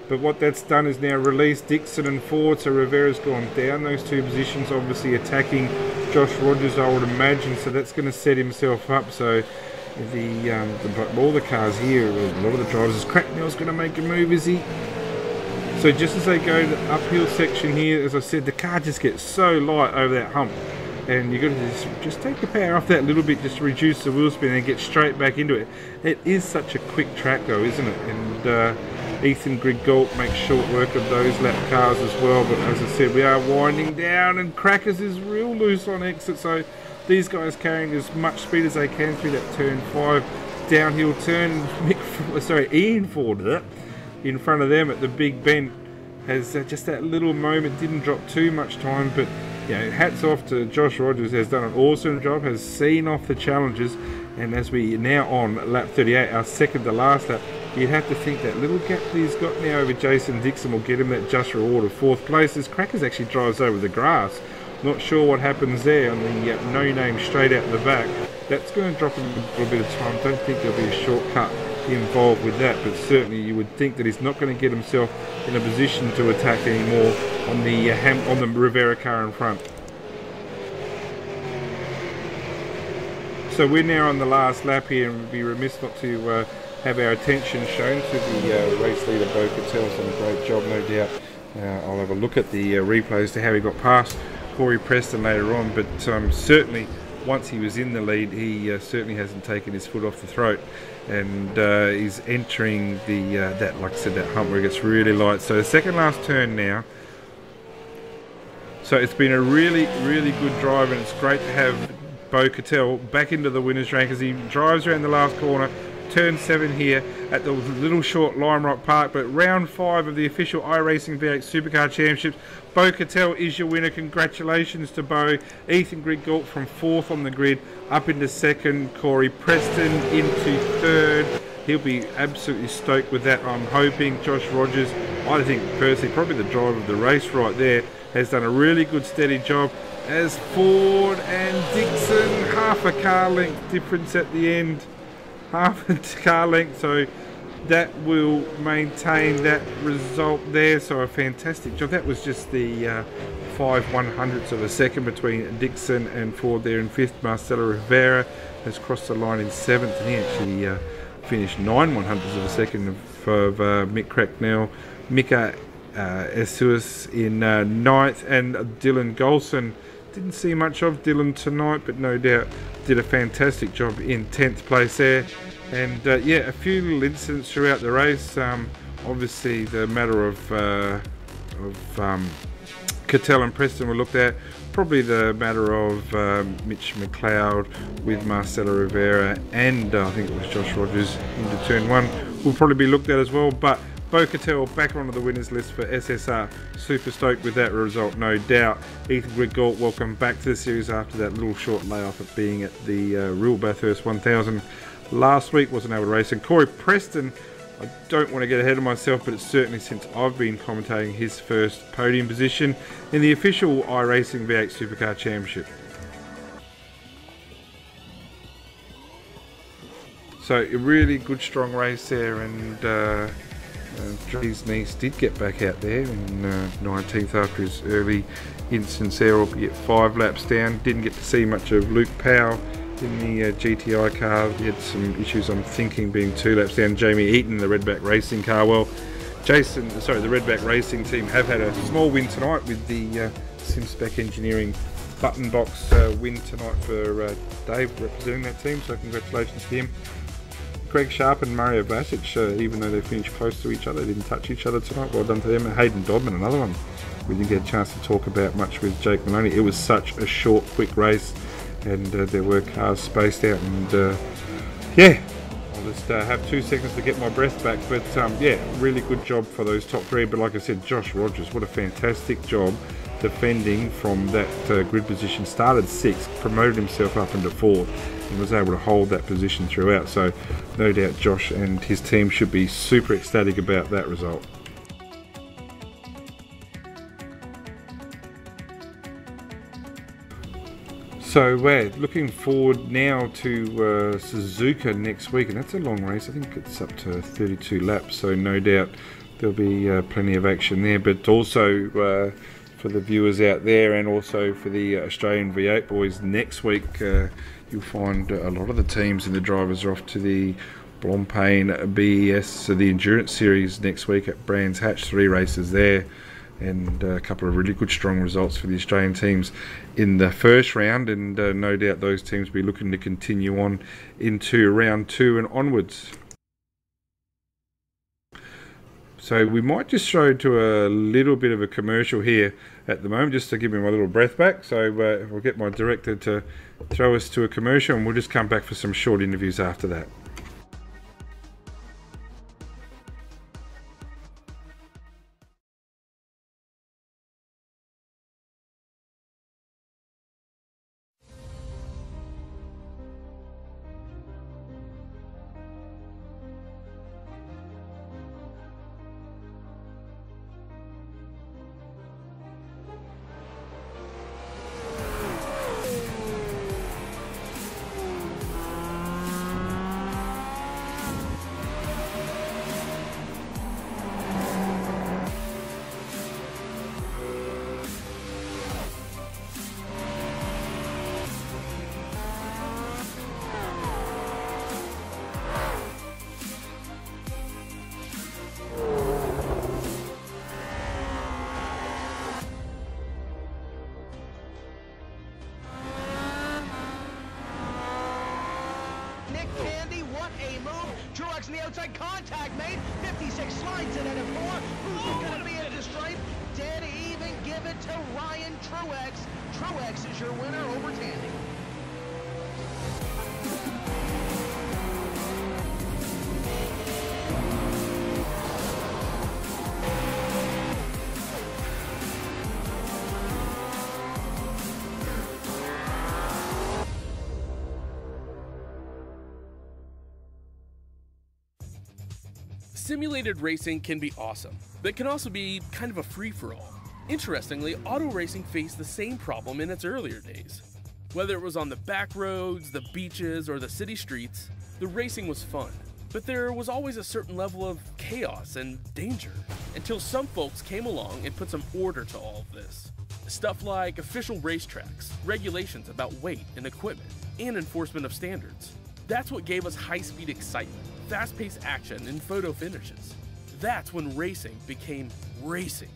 A: but what that's done is now released Dixon and Ford, so Rivera's gone down those 2 positions, obviously attacking Josh Rogers, I would imagine, so that's going to set himself up. So all the cars here, a lot of the drivers, is Cracknell's going to make a move, is he? So just as they go to the uphill section here, as I said, the car just gets so light over that hump, and you've got to just take the power off that a little bit just to reduce the wheel spin and get straight back into it. It is such a quick track though, isn't it? And Ethan Grigault makes short work of those lap cars as well, but as I said, we are winding down, and Crackers is real loose on exit, so these guys carrying as much speed as they can through that turn 5 downhill turn. Ian Ford in front of them at the Big Bend has just that little moment, didn't drop too much time, but hats off to Josh Rogers, has done an awesome job, has seen off the challenges, and as we now on lap 38, our second to last lap, you'd have to think that little gap that he's got now over Jason Dixon will get him that just reward of 4th place, as Crackers actually drives over the grass. Not sure what happens there on the no name straight out the back. That's going to drop him a little bit of time. Don't think there'll be a shortcut involved with that, but certainly you would think that he's not going to get himself in a position to attack anymore on the Rivera car in front. So we're now on the last lap here, and we'd be remiss not to have our attention shown to the race leader Bo Cattell. Done a great job, no doubt. I'll have a look at the replays to how he got past Corey Preston later on, but certainly once he was in the lead, he certainly hasn't taken his foot off the throat, and he's entering the like I said, that hump where it gets really light. So the second last turn now. So it's been a really good drive, and it's great to have Bo Cattell back into the winner's rank as he drives around the last corner. Turn 7 here at the little short Lime Rock Park, but round 5 of the official iRacing V8 Supercar Championships. Bo Cattell is your winner. Congratulations to Bo. Ethan Grigault from 4th on the grid, up into 2nd. Corey Preston into 3rd. He'll be absolutely stoked with that, I'm hoping. Josh Rogers, I think personally, probably the driver of the race right there, has done a really good steady job, as Ford and Dixon, half a car length difference at the end. Half a car length, so that will maintain that result there. So a fantastic job. That was just the 5/100ths of a second between Dixon and Ford there in 5th. Marcelo Rivera has crossed the line in 7th, and he actually finished 9/100ths of a second for Mick Cracknell. Mika Esuas in 9th, and Dylan Golson Didn't see much of Dylan tonight, but no doubt did a fantastic job in 10th place there. And yeah, a few little incidents throughout the race. Obviously the matter of Cattell and Preston were looked at. Probably the matter of Mitch McLeod with Marcelo Rivera and I think it was Josh Rogers into turn 1 will probably be looked at as well. But Bo Cattell back onto the winners list for SSR. Super stoked with that result, no doubt. Ethan Grigalt, welcome back to the series after that little short layoff at being at the Real Bathurst 1000 last week. Wasn't able to race. And Corey Preston, I don't want to get ahead of myself, but it's certainly since I've been commentating his first podium position in the official iRacing V8 Supercar Championship. So a really good strong race there, and Dre's niece did get back out there in 19th after his early instance there, albeit 5 laps down. Didn't get to see much of Luke Powell in the GTI car. He had some issues, I'm thinking, being 2 laps down. Jamie Eaton, the Redback Racing car. Well, the Redback Racing team have had a small win tonight with the SimSpec Engineering button box win tonight for Dave representing that team, so congratulations to him. Greg Sharp and Mario Vasic, even though they finished close to each other, didn't touch each other tonight. Well done to them. And Hayden Dodman, another one we didn't get a chance to talk about much with Jake Maloney. It was such a short, quick race, and there were cars spaced out. And yeah, I'll just have 2 seconds to get my breath back. But yeah, really good job for those top 3. But like I said, Josh Rogers, what a fantastic job defending from that grid position. Started 6th, promoted himself up into 4th, and was able to hold that position throughout. So no doubt Josh and his team should be super ecstatic about that result. So we're looking forward now to Suzuka next week, and that's a long race. I think it's up to 32 laps, so no doubt there'll be plenty of action there. But also for the viewers out there, and also for the Australian V8 boys, next week you'll find a lot of the teams and the drivers are off to the Blancpain BES, so the Endurance Series next week at Brands Hatch. 3 races there, and a couple of really good strong results for the Australian teams in the first round, and no doubt those teams will be looking to continue on into round 2 and onwards. So we might just throw to a little bit of a commercial here at the moment, just to give me my little breath back. So we'll get my director to throw us to a commercial, and we'll just come back for some short interviews after that.
C: Truex in the outside, contact made. 56 slides it at a 4. Who's going to be at the stripe? Dead even, give it to Ryan Truex. Truex is your winner over Tandy.
D: Simulated racing can be awesome, but can also be kind of a free-for-all. Interestingly, auto racing faced the same problem in its earlier days. Whether it was on the back roads, the beaches, or the city streets, the racing was fun. But there was always a certain level of chaos and danger, until some folks came along and put some order to all of this. Stuff like official racetracks, regulations about weight and equipment, and enforcement of standards. That's what gave us high-speed excitement, fast-paced action, and photo finishes. That's when racing became racing.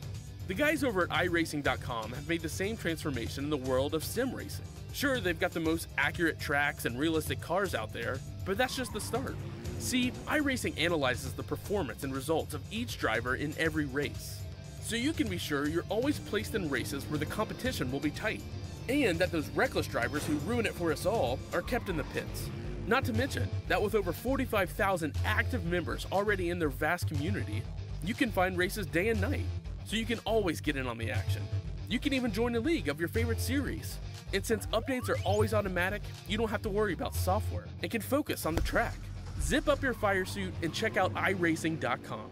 D: The guys over at iRacing.com have made the same transformation in the world of sim racing. Sure, they've got the most accurate tracks and realistic cars out there, but that's just the start. See, iRacing analyzes the performance and results of each driver in every race, so you can be sure you're always placed in races where the competition will be tight, and that those reckless drivers who ruin it for us all are kept in the pits. Not to mention that with over 45,000 active members already in their vast community, you can find races day and night, so you can always get in on the action. You can even join a league of your favorite series. And since updates are always automatic, you don't have to worry about software and can focus on the track. Zip up your fire suit and check out iRacing.com.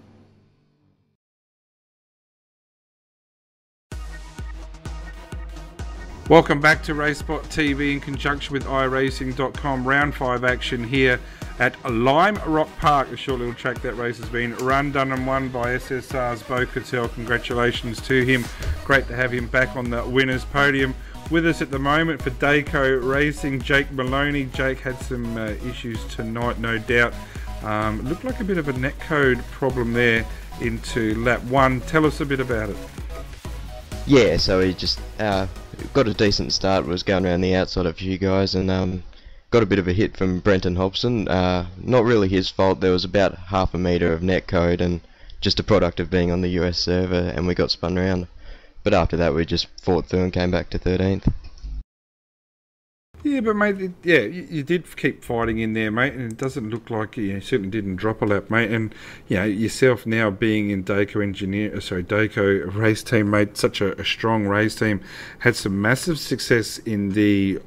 A: Welcome back to RaceSpotTV in conjunction with iRacing.com. Round 5 action here at Lime Rock Park, a short little track. That race has been run, done and won by SSR's Bo Cattell. Congratulations to him. Great to have him back on the winner's podium. With us at the moment for Dayco Racing, Jake Maloney. Jake had some issues tonight, no doubt. Looked like a bit of a netcode problem there into lap 1. Tell us a bit about it.
E: Yeah, so he just got a decent start, was going around the outside of a few guys, and got a bit of a hit from Brenton Hobson. Not really his fault. There was about half a metre of netcode and just a product of being on the US server, and we got spun around. But after that we just fought through and came back to 13th.
A: Yeah, but mate, yeah, you did keep fighting in there, mate, and it doesn't look like you certainly didn't drop a lap, mate. And you know, yourself now being in Dayco race team, mate, such a strong race team, had some massive success in the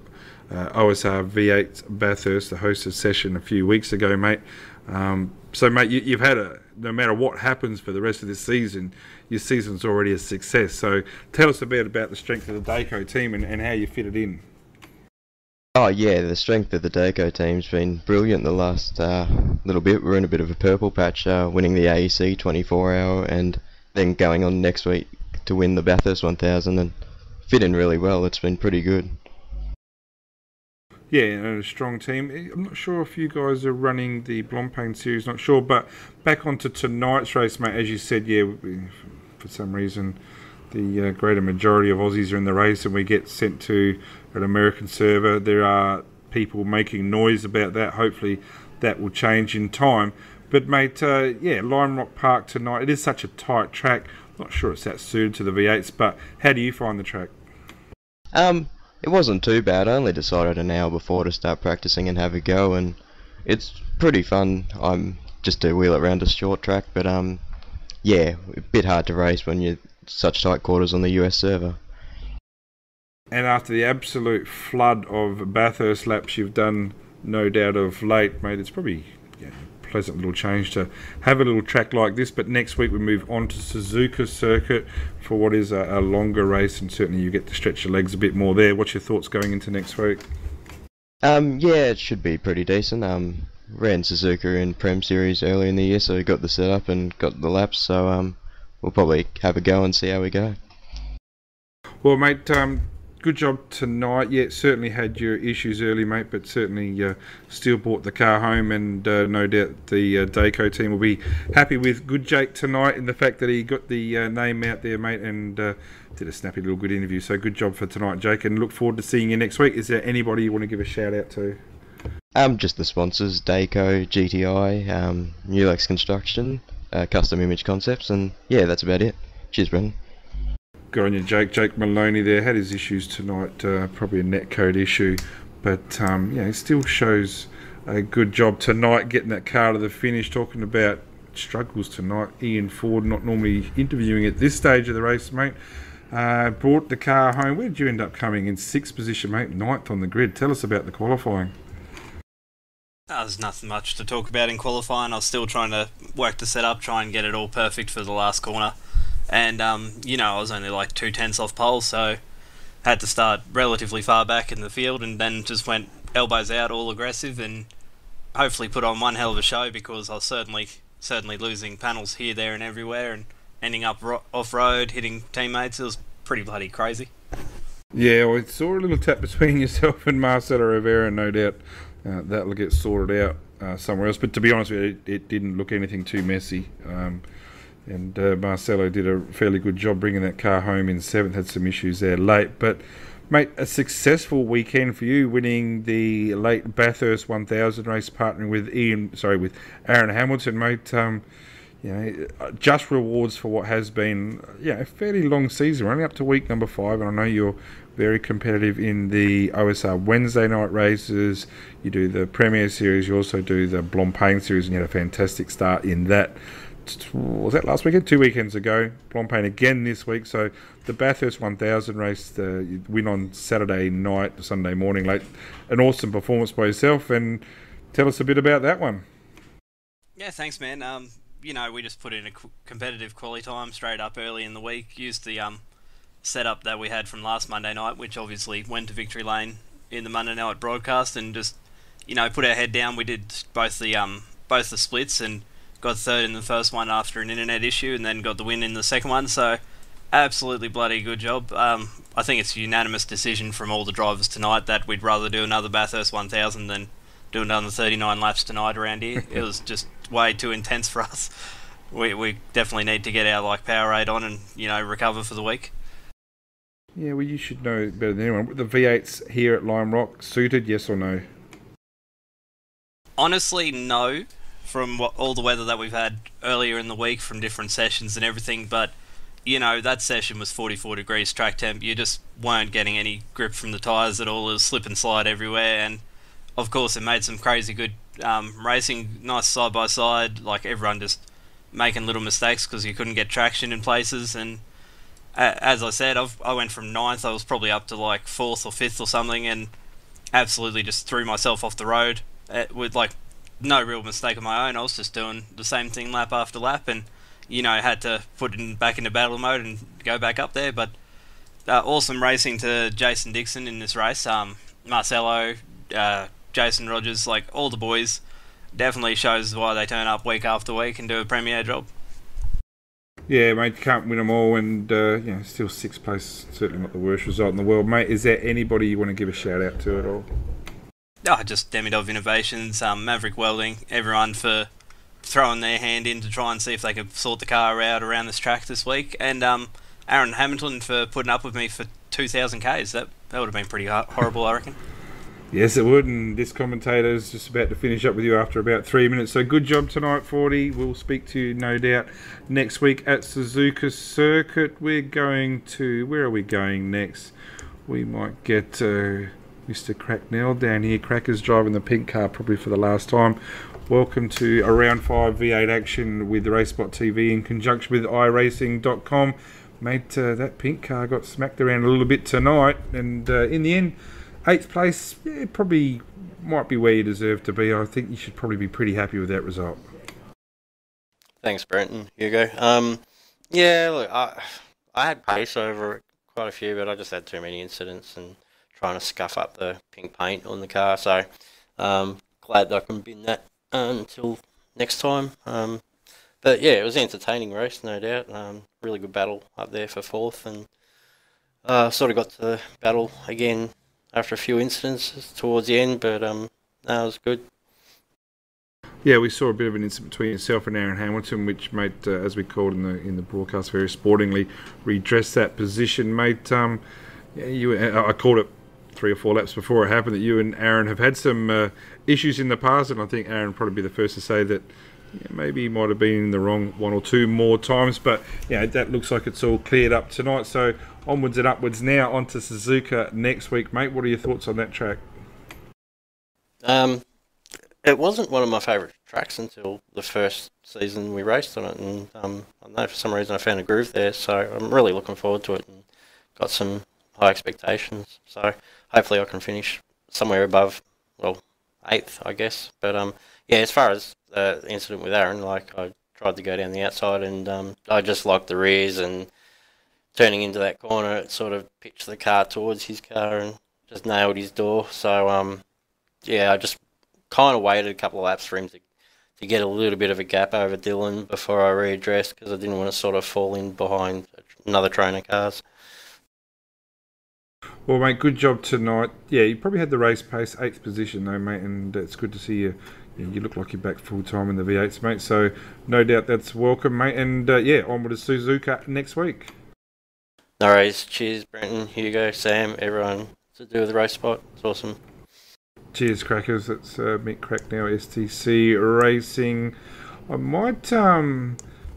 A: OSR V8 Bathurst, the hosted session a few weeks ago, mate. So, mate, you've had no matter what happens for the rest of this season, your season's already a success. So, tell us a bit about the strength of the Dayco team and how you fit it in.
E: Oh yeah, the strength of the Dayco team's been brilliant the last little bit. We're in a bit of a purple patch, winning the AEC 24-hour and then going on next week to win the Bathurst 1000 and fit in really well. It's been pretty good.
A: Yeah, and a strong team. I'm not sure if you guys are running the Blancpain series, not sure, but back onto tonight's race, mate. As you said, yeah, for some reason the greater majority of Aussies are in the race and we get sent to an American server. There are people making noise about that. Hopefully that will change in time. But mate, yeah, Lime Rock Park tonight, it is such a tight track. Not sure it's that suited to the V8s, but how do you find the track?
E: It wasn't too bad. I only decided an hour before to start practicing and have a go, and it's pretty fun. I'm just to wheel it around a short track, but yeah, a bit hard to race when you're such tight quarters on the US server.
A: And after the absolute flood of Bathurst laps you've done, no doubt of late, mate, it's probably a pleasant little change to have a little track like this. But next week we move on to Suzuka Circuit for what is a longer race, and certainly you get to stretch your legs a bit more there. What's your thoughts going into next week?
E: Yeah, it should be pretty decent. Ran Suzuka in Prem Series earlier in the year, so we got the setup and got the laps, so we'll probably have a go and see how we go.
A: Well, mate, good job tonight. Yeah, certainly had your issues early, mate, but certainly still brought the car home, and no doubt the Dayco team will be happy with good Jake tonight and the fact that he got the name out there, mate, and did a snappy little good interview. So good job for tonight, Jake, and look forward to seeing you next week. Is there anybody you want to give a shout out to?
E: Just the sponsors, Dayco, GTI, Mulex Construction, Custom Image Concepts, and yeah, that's about it. Cheers, Brendan.
A: Good on you, Jake. Jake Maloney there had his issues tonight, probably a netcode issue, but yeah, he still shows a good job tonight getting that car to the finish. Talking about struggles tonight, Ian Ford not normally interviewing at this stage of the race, mate. Brought the car home. Where did you end up coming in? 6th position, mate, 9th on the grid. Tell us about the qualifying.
F: There's nothing much to talk about in qualifying. I was still trying to work the setup, try and get it all perfect for the last corner. And, you know, I was only like 2/10 off pole, so had to start relatively far back in the field and then just went elbows out, all aggressive, and hopefully put on one hell of a show, because I was certainly losing panels here, there and everywhere and ending up off-road, hitting teammates. It was pretty bloody crazy.
A: Yeah, well, I saw a little tap between yourself and Marcelo Rivera, no doubt. That'll get sorted out somewhere else. But to be honest with you, it didn't look anything too messy. And Marcelo did a fairly good job bringing that car home in 7th. Had some issues there late, but mate, a successful weekend for you, winning the late Bathurst 1000 race, partnering with with Aaron Hamilton, mate. Just rewards for what has been a fairly long season. We're only up to week number 5, and I know you're very competitive in the OSR Wednesday night races. You do the Premier Series, you also do the Blancpain Series, and you had a fantastic start in that. Was that last weekend? 2 weekends ago. Blancpain again this week. So the Bathurst 1000 race, you win on Saturday night, Sunday morning late. An awesome performance by yourself, and tell us a bit about that one.
F: Yeah, thanks, man. We just put in a competitive quali time straight up early in the week. Used the setup that we had from last Monday night, which obviously went to victory lane in the Monday night broadcast, and just put our head down. We did both the splits and got third in the first one after an internet issue, and then got the win in the second one. So absolutely bloody good job. I think it's a unanimous decision from all the drivers tonight that we'd rather do another Bathurst 1000 than do another 39 laps tonight around here. It was just way too intense for us. We definitely need to get our Powerade on and recover for the week.
A: Yeah, well, you should know better than anyone. The V8s here at Lime Rock suited, yes or no?
F: Honestly, no. From all the weather that we've had earlier in the week from different sessions and everything, but that session was 44 degrees track temp. You just weren't getting any grip from the tyres at all. It was slip and slide everywhere, and of course it made some crazy good racing, nice side by side, everyone just making little mistakes because you couldn't get traction in places. And as I said, I went from 9th, I was probably up to 4th or 5th or something, and absolutely just threw myself off the road with no real mistake of my own. I was just doing the same thing lap after lap, and had to put it back into battle mode and go back up there. But awesome racing to Jason Dixon in this race. Marcelo, Jason Rogers, all the boys, definitely shows why they turn up week after week and do a premier job.
A: Yeah, mate, you can't win them all, and still 6th place, certainly not the worst result in the world, mate. Is there anybody you want to give a shout out to at all?
F: Just Demidov Innovations, Maverick Welding, everyone for throwing their hand in to try and see if they could sort the car out around this track this week, and Aaron Hamilton for putting up with me for 2,000 Ks. That would have been pretty horrible, I reckon. Yes,
A: it would, and this commentator's just about to finish up with you after about 3 minutes. So good job tonight, 40. We'll speak to you, no doubt, next week at Suzuka Circuit. We're going to... Where are we going next? We might get Mr. Cracknell down here. Cracker's driving the pink car probably for the last time. Welcome to a Round 5 V8 action with RaceSpotTV in conjunction with iRacing.com. Mate, that pink car got smacked around a little bit tonight, and in the end, 8th place, probably might be where you deserve to be. I think you should probably be pretty happy with that result.
G: Thanks, Brenton. Hugo. Look, I had pace over quite a few, but I just had too many incidents and trying to scuff up the pink paint on the car. So glad that I can bin that until next time. But yeah, it was an entertaining race, no doubt. Really good battle up there for 4th, and sort of got to the battle again after a few incidents towards the end, but that was good.
A: Yeah, we saw a bit of an incident between yourself and Aaron Hamilton, which, mate, as we called in the broadcast very sportingly, redressed that position, mate. I called it 3 or 4 laps before it happened that you and Aaron have had some issues in the past, and I think Aaron would probably be the first to say that maybe he might have been in the wrong 1 or 2 more times, but that looks like it's all cleared up tonight. So onwards and upwards now onto Suzuka next week, mate. What are your thoughts on that track?
G: It wasn't one of my favourite tracks until the first season we raced on it, and I don't know, for some reason I found a groove there, so I'm really looking forward to it and got some high expectations. So hopefully I can finish somewhere above, 8th, I guess. But as far as the incident with Aaron, I tried to go down the outside, and I just locked the rears, and turning into that corner, it sort of pitched the car towards his car and just nailed his door. So I just kind of waited a couple of laps for him to get a little bit of a gap over Dylan before I readdressed, because I didn't want to sort of fall in behind another train of cars.
A: Well, mate, good job tonight. Yeah, you probably had the race pace, 8th position though, mate, and it's good to see you you look like you're back full time in the V8s, mate. So no doubt that's welcome, mate. And yeah, onward to Suzuka next week.
G: No worries. Cheers, Brenton, Hugo, Sam, everyone to do with the race spot. It's awesome.
A: Cheers, crackers. It's Mick Cracknell, STC Racing. I might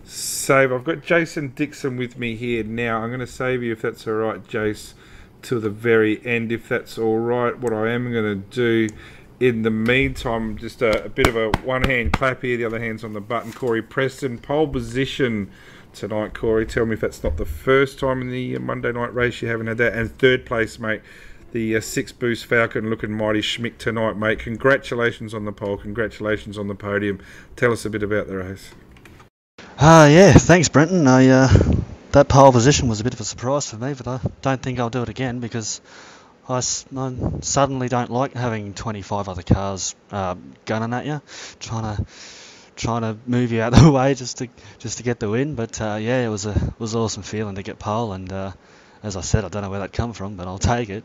A: save. I've got Jason Dixon with me here now. I'm going to save you, if that's all right, Jace, till the very end, if that's all right. What I am going to do in the meantime, just a bit of a one-hand clap here, the other hand's on the button. Corey Preston, pole position tonight. Corey, tell me if that's not the first time in the Monday night race you haven't had that. And third place, mate, the 6-boost Falcon, looking mighty schmick tonight, mate. Congratulations on the pole, congratulations on the podium. Tell us a bit about the race.
H: Yeah, thanks, Brenton. That pole position was a bit of a surprise for me, but I don't think I'll do it again because I suddenly don't like having 25 other cars gunning at you, trying to move you out of the way just to get the win. But yeah, it was an awesome feeling to get pole, and as I said, I don't know where that come from, but I'll take it.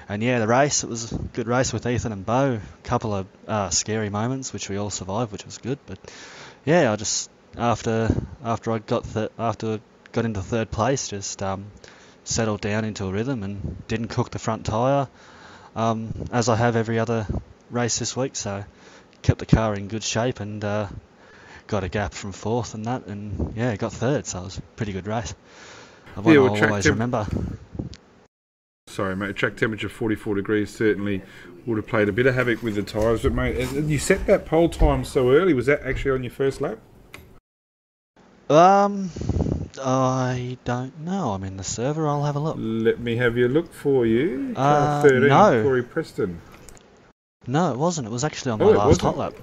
H: And yeah, the race, it was a good race with Ethan and Bo. A couple of scary moments which we all survived, which was good. But yeah, I just after I got into third place, just settled down into a rhythm and didn't cook the front tyre, as I have every other race this week. So kept the car in good shape and got a gap from fourth and that, and yeah, got third. So it was a pretty good race. One I'll always remember.
A: Sorry, mate. Track temperature 44 degrees certainly would have played a bit of havoc with the tyres. But mate, you set that pole time so early. Was that actually on your first lap?
H: I don't know. I'm in the server. I'll have a look.
A: Let me have your look for you. Car 13,
H: no.
A: Corey Preston.
H: No, it wasn't. It was actually on my last hot lap.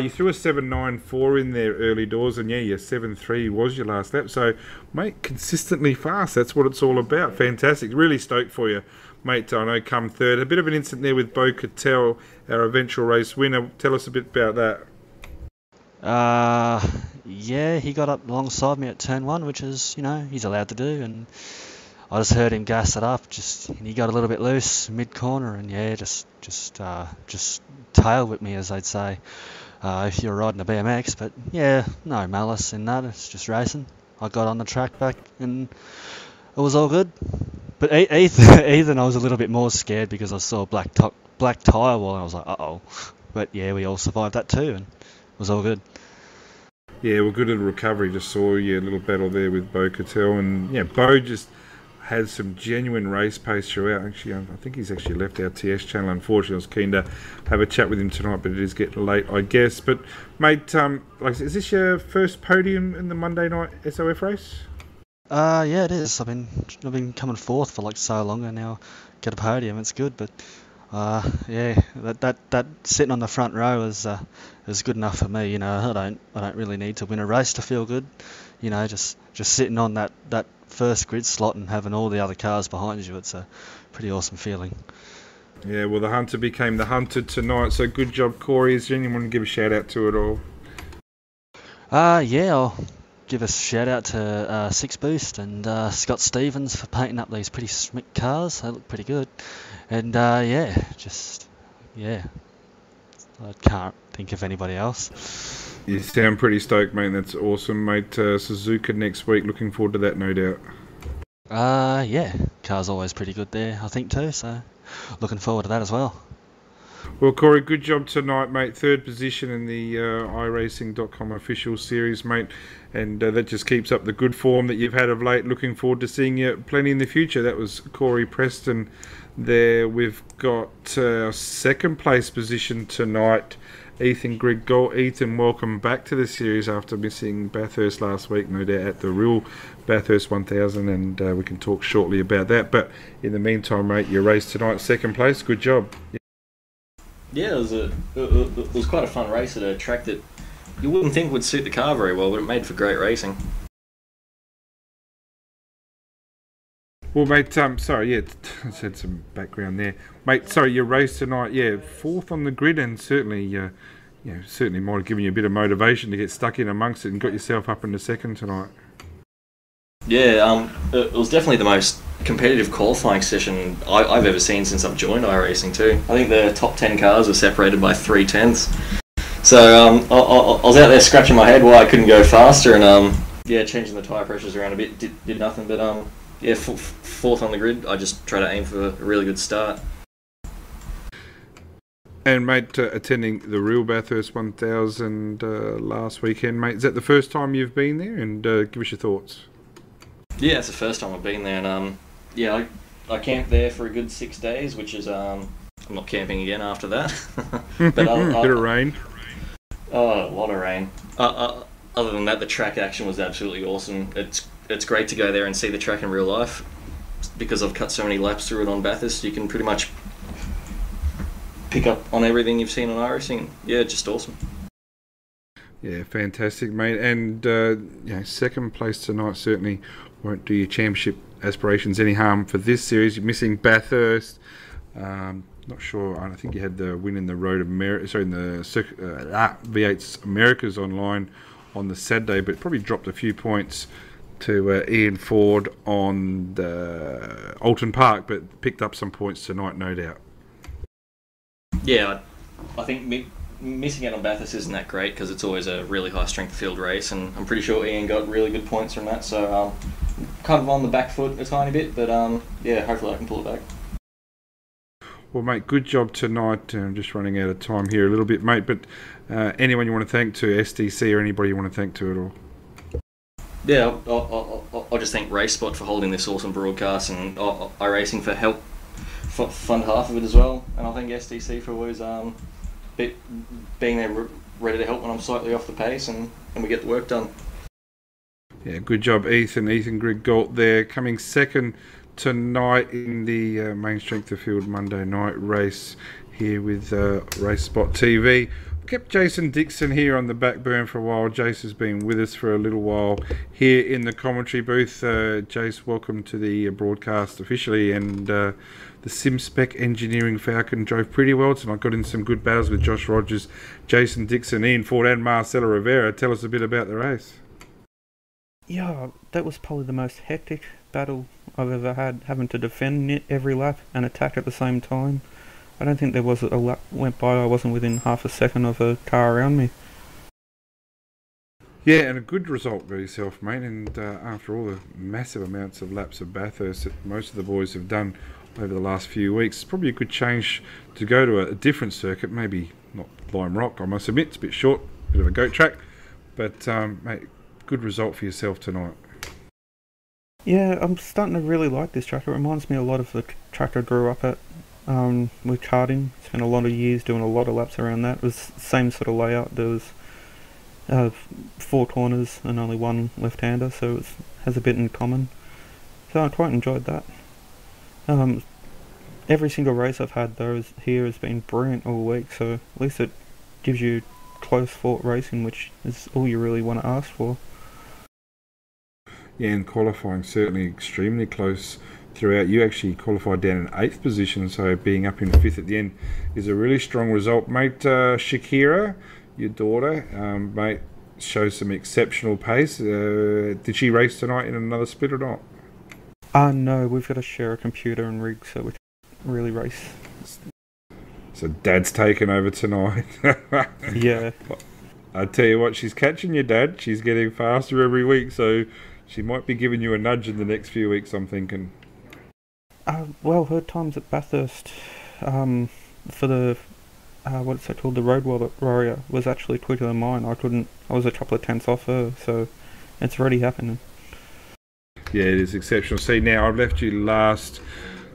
A: You threw a 7.94 in there early doors, and yeah, your 7.3 was your last lap. So, mate, consistently fast. That's what it's all about. Fantastic. Really stoked for you, mate. I know come third. A bit of an incident there with Bo Cattell, our eventual race winner. Tell us a bit about that.
H: Yeah, he got up alongside me at turn 1, which is, he's allowed to do, and I just heard him gas it up, and he got a little bit loose mid-corner, and yeah, just tail whipped me, as they'd say, if you're riding a BMX. But yeah, no malice in that, it's just racing. I got on the track back, and it was all good. But Ethan, I was a little bit more scared because I saw black tyre wall, and I was like, uh-oh. But yeah, we all survived that too, and it was all good.
A: Yeah, well, good little recovery. Just saw you a little battle there with Bo Cattell, and yeah, Bo just had some genuine race pace throughout. Actually, I think he's actually left our TS channel. Unfortunately, I was keen to have a chat with him tonight, but it is getting late, I guess. But mate, is this your first podium in the Monday night SOF race?
H: Yeah, it is. I've been coming fourth for like so long, and now get a podium. It's good, but yeah, that sitting on the front row is good enough for me. I don't really need to win a race to feel good. Just sitting on that first grid slot and having all the other cars behind you, it's a pretty awesome feeling.
A: Yeah, well, the hunter became the hunted tonight, so good job, Corey. Is there anyone to give a shout out to at all?
H: Yeah, I'll give a shout out to 6Boost and Scott Stevens for painting up these pretty smick cars. They look pretty good. And yeah, I can't think of anybody else.
A: You sound pretty stoked, mate. That's awesome, mate. Suzuka next week. Looking forward to that, no doubt.
H: Yeah, car's always pretty good there, I think too. So looking forward to that as well.
A: Well, Corey, good job tonight, mate. Third position in the iRacing.com official series, mate. And that just keeps up the good form that you've had of late. Looking forward to seeing you plenty in the future. That was Corey Preston there. We've got second place position tonight, Ethan Grigol. Ethan, welcome back to the series after missing Bathurst last week, no doubt at the real Bathurst 1000, and we can talk shortly about that. But in the meantime, mate, your race tonight, second place. Good job.
I: Yeah, it was quite a fun race at a track that you wouldn't think would suit the car very well, but it made for great racing.
A: Well, mate, sorry, yeah, I had some background there. Mate, sorry, your race tonight, yeah, fourth on the grid, and certainly, certainly might have given you a bit of motivation to get stuck in amongst it and got yourself up into second tonight.
I: Yeah, it was definitely the most competitive qualifying session I've ever seen since I've joined iRacing too. I think the top 10 cars were separated by 3/10. So I was out there scratching my head why I couldn't go faster, and yeah, changing the tyre pressures around a bit did nothing. But yeah, fourth on the grid. I just try to aim for a really good start.
A: And mate, attending the real Bathurst 1000 last weekend, mate. Is that the first time you've been there? And give us your thoughts.
I: Yeah, it's the first time I've been there, and yeah, I camped there for a good 6 days, which is I'm not camping again after that. But
A: bit of rain.
I: Oh, a lot of rain. Other than that, the track action was absolutely awesome. It's great to go there and see the track in real life, because I've cut so many laps through it on Bathurst. You can pretty much pick up on everything you've seen on iRacing. Yeah, just awesome.
A: Yeah, fantastic, mate. And second place tonight certainly won't do your championship aspirations any harm for this series. You're missing Bathurst. Not sure. I think you had the win in the Road America, in the V8's Americas online on the Saturday, but probably dropped a few points to Ian Ford on the Alton Park, but picked up some points tonight, no doubt.
I: Yeah, I think missing out on Bathurst isn't that great, because it's always a really high strength field race, and I'm pretty sure Ian got really good points from that, so kind of on the back foot a tiny bit, but yeah, hopefully I can pull it back.
A: Well, mate, good job tonight. I'm just running out of time here a little bit, mate, but anyone you want to thank to SDC, or anybody you want to thank to at all?
I: Yeah, I'll just thank RaceSpot for holding this awesome broadcast, and iRacing for help fund half of it as well, and I thank SDC for always being there ready to help when I'm slightly off the pace, and we get the work done. Yeah,
A: good job, Ethan Grigg Galt there, coming second tonight in the main strength of field Monday night race here with RaceSpotTV. Kept Jason Dixon here on the back burn for a while. Jace has been with us for a little while here in the commentary booth. Jace, welcome to the broadcast officially, and the SimSpec Engineering Falcon drove pretty well tonight. Got in some good battles with Josh Rogers, Jason Dixon, Ian Ford and Marcelo Rivera. Tell us a bit about the race.
J: Yeah, that was probably the most hectic battle I've ever had, having to defend every lap and attack at the same time. I don't think there was a lap went by I wasn't within half a second of a car around me.
A: Yeah, and a good result for yourself, mate. And after all the massive amounts of laps of Bathurst that most of the boys have done over the last few weeks, it's probably a good change to go to a different circuit, maybe not Lime Rock, I must admit. It's a bit short, bit of a goat track, but mate, good result for yourself tonight.
J: Yeah, I'm starting to really like this track. It reminds me a lot of the track I grew up at with karting. Spent a lot of years doing a lot of laps around that. It was the same sort of layout. There was 4 corners and only one left-hander, so it has a bit in common. So I quite enjoyed that. Every single race I've had though here has been brilliant all week, so at least it gives you close fought racing, which is all you really want to ask for.
A: Yeah, and qualifying certainly extremely close throughout. You actually qualified down in 8th position, so being up in 5th at the end is a really strong result, mate. Shakira, your daughter, mate, shows some exceptional pace. Did she race tonight in another split or not?
J: No, we've got to share a computer and rig, so we can't really race.
A: So Dad's taken over tonight.
J: Yeah.
A: I tell you what, she's catching you, Dad. She's getting faster every week, so she might be giving you a nudge in the next few weeks, I'm thinking.
J: Well, her times at Bathurst for the what's it called, the Road Warrior, was actually quicker than mine. I was a couple of tenths off her, so it's already happening.
A: Yeah, it is exceptional. See, now I've left you last,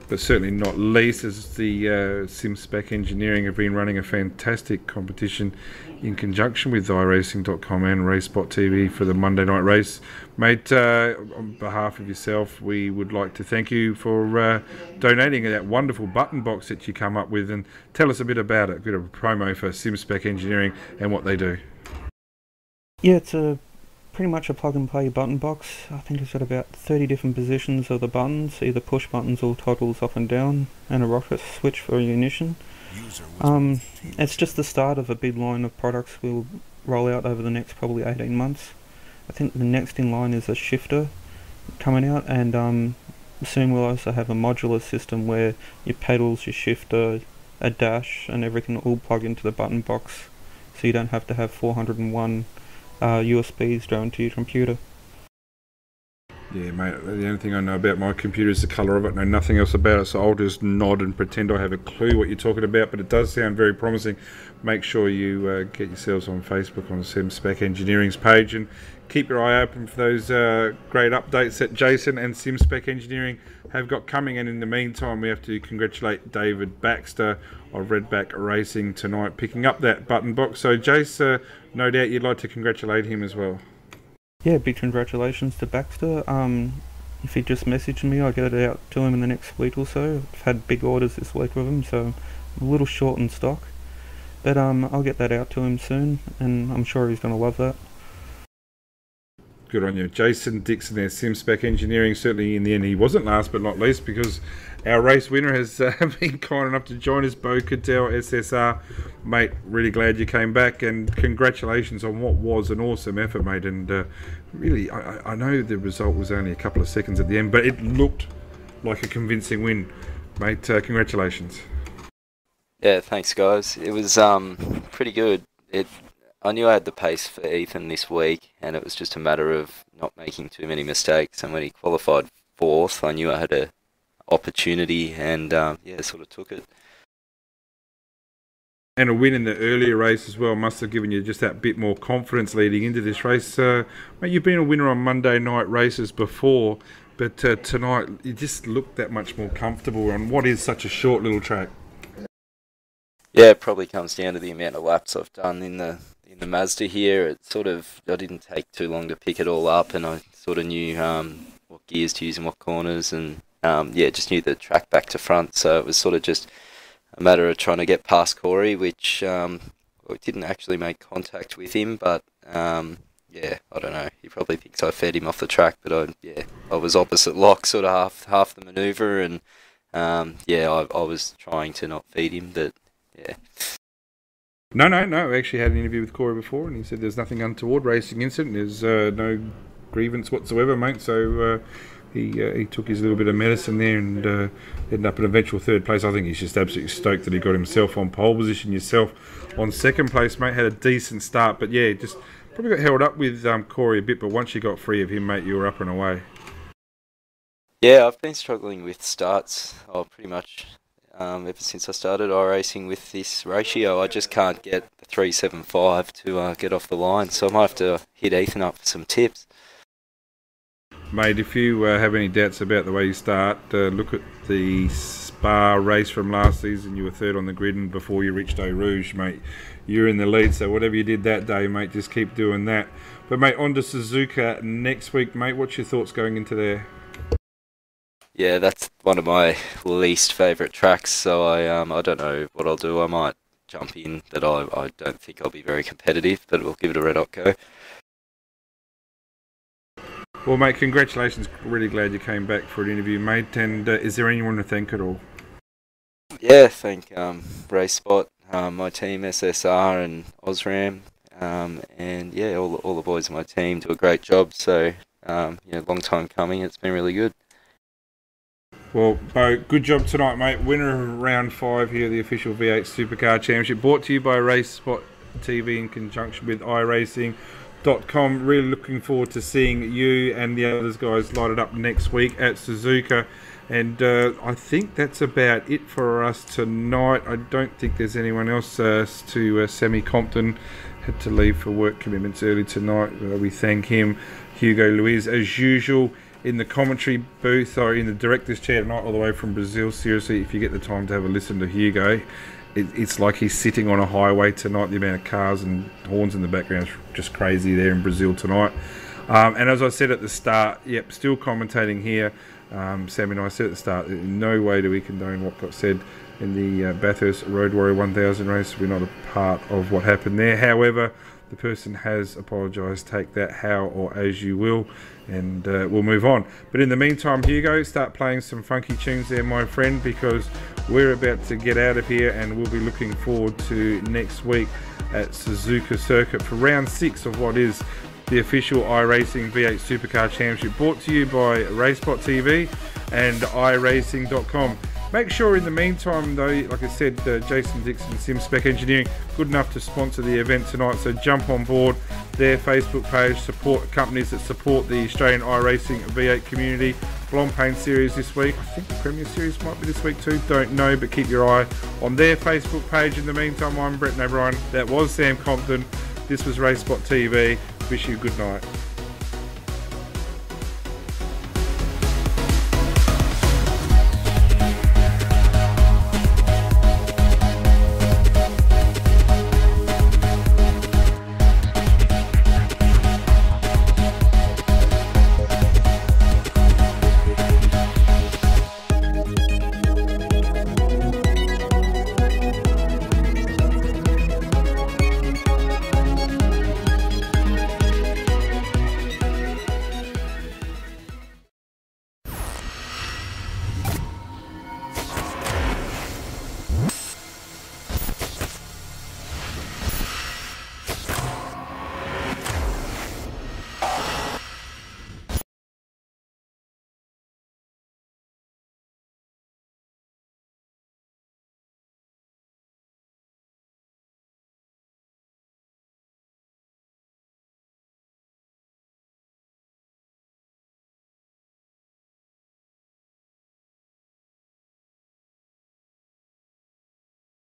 A: but certainly not least, as the SimSpec Engineering have been running a fantastic competition in conjunction with iRacing.com and RaceSpotTV for the Monday night race. Mate, on behalf of yourself, we would like to thank you for donating that wonderful button box that you come up with, and tell us a bit about it, a bit of a promo for SimSpec Engineering and what they do.
J: Yeah, it's pretty much a plug-and-play button box. I think it's got about 30 different positions of the buttons, either push buttons or toggles up and down, and a rocket switch for ignition. It's just the start of a big line of products we'll roll out over the next probably 18 months. I think the next in line is a shifter, coming out, and soon we'll also have a modular system where your pedals, your shifter, a dash, and everything all plug into the button box, so you don't have to have 401 USBs going to your computer.
A: Yeah, mate, the only thing I know about my computer is the colour of it. I know nothing else about it, so I'll just nod and pretend I have a clue what you're talking about, but it does sound very promising. Make sure you get yourselves on Facebook on SimSpec Engineering's page, and keep your eye open for those great updates that Jason and SimSpec Engineering have got coming. And in the meantime, we have to congratulate David Baxter of Redback Racing tonight, picking up that button box. So Jace, no doubt you'd like to congratulate him as well.
J: Yeah, big congratulations to Baxter. If he just messaged me, I'll get it out to him in the next week or so. I've had big orders this week with him, so I'm a little short in stock. But I'll get that out to him soon, and I'm sure he's going to love that.
A: Good on you. Jason Dixon there, SimSpec Engineering. Certainly in the end he wasn't last but not least, because our race winner has been kind enough to join us, Bo Caddell, SSR. Mate, really glad you came back, and congratulations on what was an awesome effort, mate. And really, I know the result was only a couple of seconds at the end, but it looked like a convincing win. Mate, congratulations.
K: Yeah, thanks guys. It was pretty good. I knew I had the pace for Ethan this week, and it was just a matter of not making too many mistakes. And when he qualified 4th, I knew I had an opportunity, and yeah, sort of took it.
A: And a win in the earlier race as well must have given you just that bit more confidence leading into this race. Mate, you've been a winner on Monday night races before, but tonight you just looked that much more comfortable on what is such a short little track.
K: Yeah, it probably comes down to the amount of laps I've done in the Mazda here. It sort of, I didn't take too long to pick it all up, and I sort of knew what gears to use in what corners, and yeah, just knew the track back to front. So it was sort of just a matter of trying to get past Corey, which we didn't actually make contact with him, but yeah, I don't know. He probably thinks I fed him off the track, but I was opposite lock, sort of half the manoeuvre, and yeah, I was trying to not feed him, but yeah.
A: No. I actually had an interview with Corey before, and he said there's nothing untoward racing incident. There's no grievance whatsoever, mate. So he took his little bit of medicine there and ended up in eventual 3rd place. I think he's just absolutely stoked that he got himself on pole position. Yourself on 2nd place, mate. Had a decent start, but yeah, just probably got held up with Corey a bit. But once you got free of him, mate, you were up and away.
K: Yeah, I've been struggling with starts. Pretty much. Ever since I started iRacing with this ratio, I just can't get the 375 to get off the line, so I might have to hit Ethan up for some tips.
A: Mate, if you have any doubts about the way you start, look at the Spa race from last season. You were 3rd on the grid, and before you reached Eau Rouge, mate, you're in the lead, so whatever you did that day, mate, just keep doing that. But mate, on to Suzuka next week, mate. What's your thoughts going into there?
K: Yeah, that's one of my least favourite tracks, so I don't know what I'll do. I might jump in, but I don't think I'll be very competitive, but we'll give it a red hot go.
A: Well, mate, congratulations. Really glad you came back for an interview, mate. And is there anyone to thank at all?
K: Yeah, thank RaceSpot, my team, SSR and Osram, and yeah, all the boys on my team do a great job, so long time coming. It's been really good.
A: Well, Bo, good job tonight, mate. Winner of round 5 here, the official V8 Supercar Championship, brought to you by RaceSpotTV in conjunction with iRacing.com. Really looking forward to seeing you and the others guys light it up next week at Suzuka. And I think that's about it for us tonight. I don't think there's anyone else to Sammy Compton. Had to leave for work commitments early tonight. We thank him. Hugo Luiz, as usual, in the commentary booth, or in the director's chair tonight, all the way from Brazil. Seriously, if you get the time to have a listen to Hugo, it's like he's sitting on a highway tonight. The amount of cars and horns in the background is just crazy there in Brazil tonight. And as I said at the start, yep, still commentating here. Sam and I said at the start, in no way do we condone what got said in the Bathurst Road Warrior 1000 race. We're not a part of what happened there. However, the person has apologised. Take that how or as you will, and we'll move on. But in the meantime, Hugo, start playing some funky tunes there, my friend, because we're about to get out of here, and we'll be looking forward to next week at Suzuka Circuit for round 6 of what is the official iRacing V8 Supercar Championship, brought to you by RaceSpotTV and iRacing.com. Make sure in the meantime though, like I said, Jason Dixon, SimSpec Engineering, good enough to sponsor the event tonight, so jump on board their Facebook page, support companies that support the Australian iRacing V8 community. Blancpain Series this week, I think the Premier Series might be this week too, don't know, but keep your eye on their Facebook page. In the meantime, I'm Brenton O'Brien, that was Sam Compton, this was RaceSpot TV, wish you a good night.